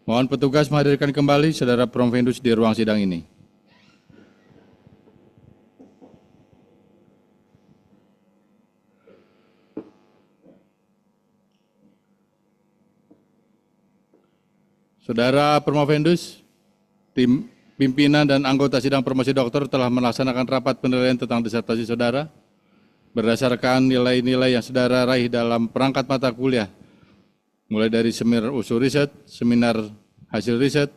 Mohon petugas menghadirkan kembali saudara Promovendus di ruang sidang ini. Saudara Promovendus, tim pimpinan dan anggota sidang promosi doktor telah melaksanakan rapat penilaian tentang disertasi saudara berdasarkan nilai-nilai yang saudara raih dalam perangkat mata kuliah, mulai dari seminar usul riset, seminar hasil riset,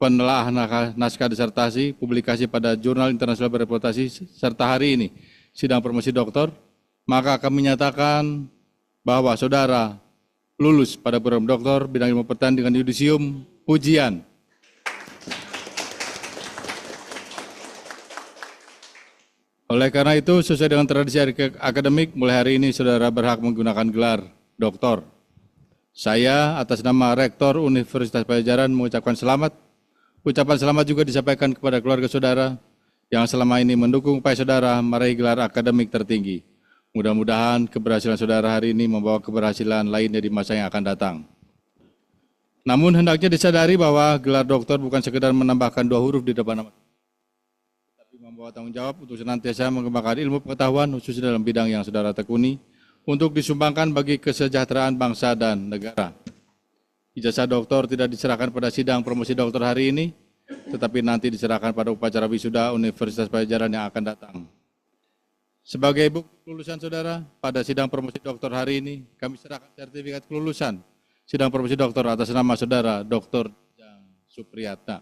penelaahan naskah disertasi, publikasi pada jurnal internasional bereputasi, serta hari ini sidang promosi doktor, maka kami menyatakan bahwa saudara lulus pada program doktor bidang ilmu pertanian dengan yudisium pujian. Oleh karena itu, sesuai dengan tradisi akademik, mulai hari ini saudara berhak menggunakan gelar doktor. Saya atas nama Rektor Universitas Padjadjaran mengucapkan selamat. Ucapan selamat juga disampaikan kepada keluarga saudara yang selama ini mendukung upaya saudara meraih gelar akademik tertinggi. Mudah-mudahan keberhasilan saudara hari ini membawa keberhasilan lainnya di masa yang akan datang. Namun hendaknya disadari bahwa gelar doktor bukan sekedar menambahkan 2 huruf di depan nama, membawa tanggung jawab untuk senantiasa mengembangkan ilmu pengetahuan khususnya dalam bidang yang saudara tekuni untuk disumbangkan bagi kesejahteraan bangsa dan negara. Ijazah doktor tidak diserahkan pada sidang promosi doktor hari ini, tetapi nanti diserahkan pada upacara wisuda Universitas Padjadjaran yang akan datang. Sebagai bukti kelulusan saudara, pada sidang promosi doktor hari ini, kami serahkan sertifikat kelulusan sidang promosi doktor atas nama saudara Dr. Jajang Supriyatna.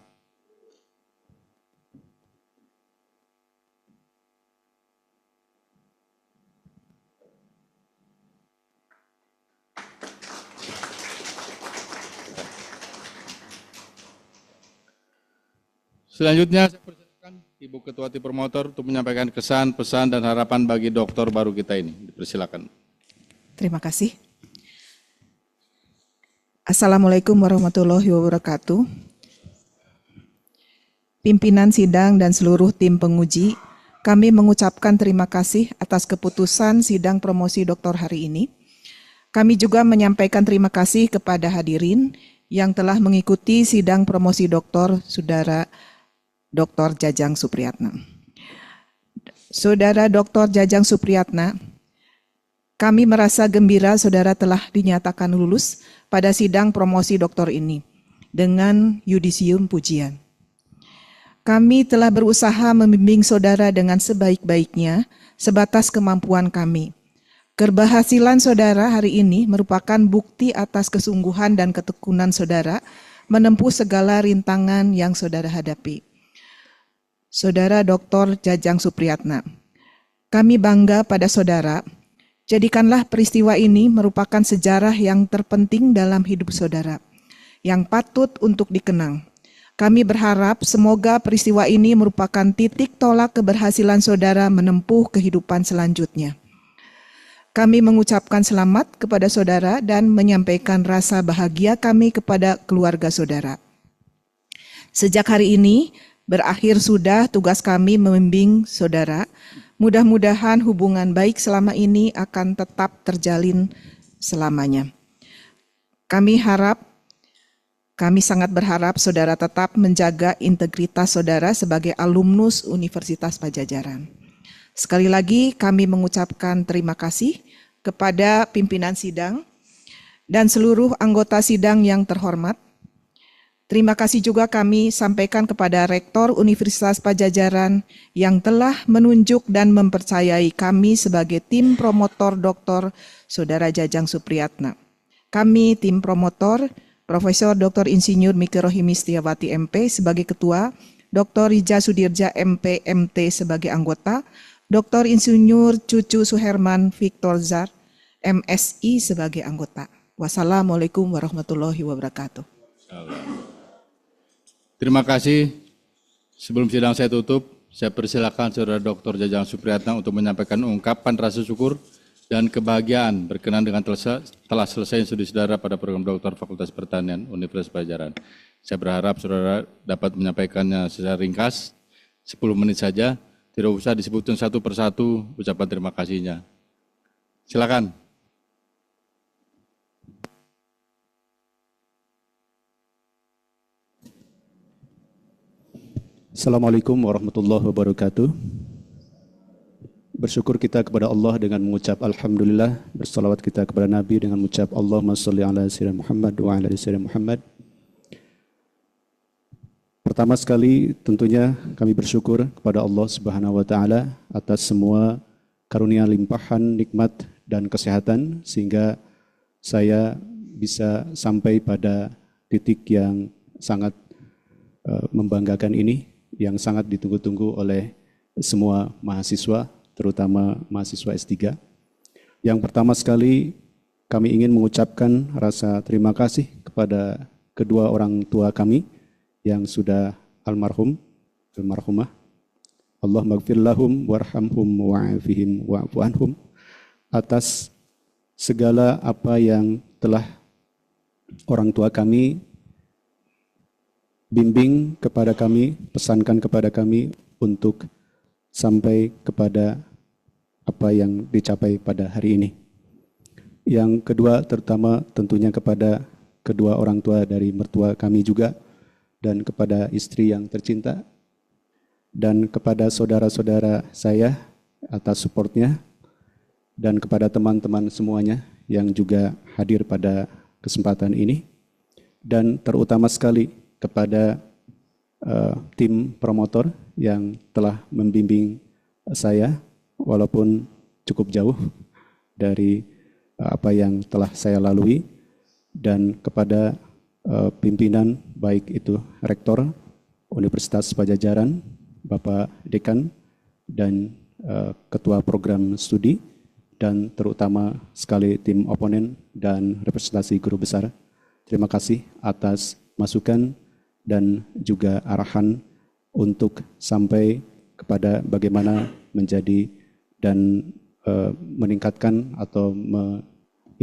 Selanjutnya saya persilakan Ibu Ketua Tim Promotor untuk menyampaikan kesan, pesan, dan harapan bagi doktor baru kita ini. Dipersilakan. Terima kasih. Assalamualaikum warahmatullahi wabarakatuh. Pimpinan sidang dan seluruh tim penguji, kami mengucapkan terima kasih atas keputusan sidang promosi doktor hari ini. Kami juga menyampaikan terima kasih kepada hadirin yang telah mengikuti sidang promosi doktor Saudara Dr. Jajang Supriyatna. Saudara Dr. Jajang Supriyatna, kami merasa gembira saudara telah dinyatakan lulus pada sidang promosi doktor ini dengan yudisium pujian. Kami telah berusaha membimbing saudara dengan sebaik-baiknya sebatas kemampuan kami. Keberhasilan saudara hari ini merupakan bukti atas kesungguhan dan ketekunan saudara menempuh segala rintangan yang saudara hadapi. Saudara Dr. Jajang Supriyatna, kami bangga pada saudara. Jadikanlah peristiwa ini merupakan sejarah yang terpenting dalam hidup saudara, yang patut untuk dikenang. Kami berharap semoga peristiwa ini merupakan titik tolak keberhasilan saudara menempuh kehidupan selanjutnya. Kami mengucapkan selamat kepada saudara dan menyampaikan rasa bahagia kami kepada keluarga saudara. Sejak hari ini, berakhir sudah tugas kami membimbing saudara. Mudah-mudahan hubungan baik selama ini akan tetap terjalin selamanya. Kami sangat berharap saudara tetap menjaga integritas saudara sebagai alumnus Universitas Padjadjaran. Sekali lagi kami mengucapkan terima kasih kepada pimpinan sidang dan seluruh anggota sidang yang terhormat. Terima kasih juga kami sampaikan kepada Rektor Universitas Padjadjaran yang telah menunjuk dan mempercayai kami sebagai tim promotor Dr. Saudara Jajang Supriyatna. Kami tim promotor Profesor Dr. Insinyur Miki Rohimi Setiawati MP sebagai Ketua, Dr. Rija Sudirja MP MT sebagai anggota, Dr. Insinyur Cucu Suherman Victor Zar MSI sebagai anggota. Wassalamualaikum warahmatullahi wabarakatuh. Terima kasih. Sebelum sidang saya tutup, saya persilakan Saudara Dr. Jajang Supriyatna untuk menyampaikan ungkapan rasa syukur dan kebahagiaan berkenan dengan telah selesai studi saudara pada program doktor Fakultas Pertanian Universitas Padjadjaran. Saya berharap saudara dapat menyampaikannya secara ringkas, 10 menit saja. Tidak usah disebutkan satu persatu ucapan terima kasihnya. Silakan. Assalamualaikum warahmatullahi wabarakatuh. Bersyukur kita kepada Allah dengan mengucap Alhamdulillah. Bersalawat kita kepada Nabi dengan mengucap Allahumma salli ala sayyidina Muhammad wa ala sayyidina Muhammad. Pertama sekali tentunya kami bersyukur kepada Allah Subhanahu wa taala atas semua karunia limpahan nikmat dan kesehatan sehingga saya bisa sampai pada titik yang sangat membanggakan ini, yang sangat ditunggu-tunggu oleh semua mahasiswa, terutama mahasiswa S3. Yang pertama sekali kami ingin mengucapkan rasa terima kasih kepada kedua orang tua kami yang sudah almarhumah. Allah maghfir lahum warhamhum wa'afihim wa'fu anhum atas segala apa yang telah orang tua kami bimbing kepada kami, pesankan kepada kami untuk sampai kepada apa yang dicapai pada hari ini. Yang kedua terutama tentunya kepada kedua orang tua dari mertua kami juga, dan kepada istri yang tercinta, dan kepada saudara-saudara saya atas supportnya, dan kepada teman-teman semuanya yang juga hadir pada kesempatan ini, dan terutama sekali kepada tim promotor yang telah membimbing saya walaupun cukup jauh dari apa yang telah saya lalui, dan kepada pimpinan baik itu Rektor Universitas Padjadjaran, Bapak Dekan, dan Ketua Program Studi, dan terutama sekali tim oponen dan representasi guru besar. Terima kasih atas masukan dan juga arahan untuk sampai kepada bagaimana menjadi dan meningkatkan atau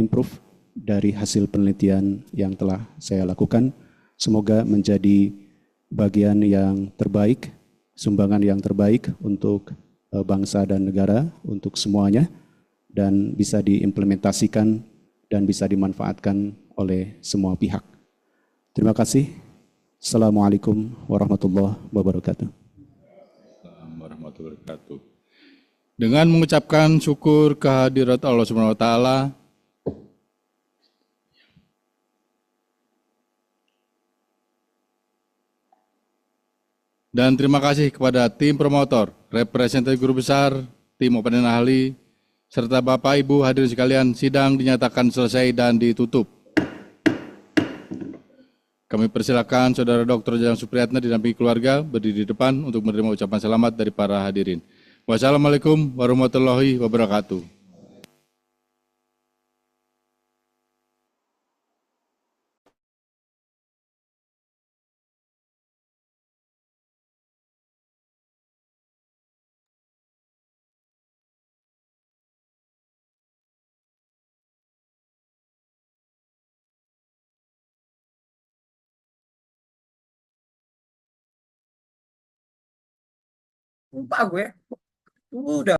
improve dari hasil penelitian yang telah saya lakukan. Semoga menjadi bagian yang terbaik, sumbangan yang terbaik untuk bangsa dan negara, untuk semuanya, dan bisa diimplementasikan dan bisa dimanfaatkan oleh semua pihak. Terima kasih. Assalamualaikum warahmatullahi wabarakatuh. Assalamualaikum warahmatullahi wabarakatuh. Dengan mengucapkan syukur kehadirat Allah Subhanahu wa taala, dan terima kasih kepada tim promotor, representatif guru besar, tim oponen ahli, serta Bapak Ibu hadirin sekalian, sidang dinyatakan selesai dan ditutup. Kami persilakan Saudara Dr. Jajang Supriyatna didampingi keluarga berdiri di depan untuk menerima ucapan selamat dari para hadirin. Wassalamualaikum warahmatullahi wabarakatuh. Lupa gue. Udah.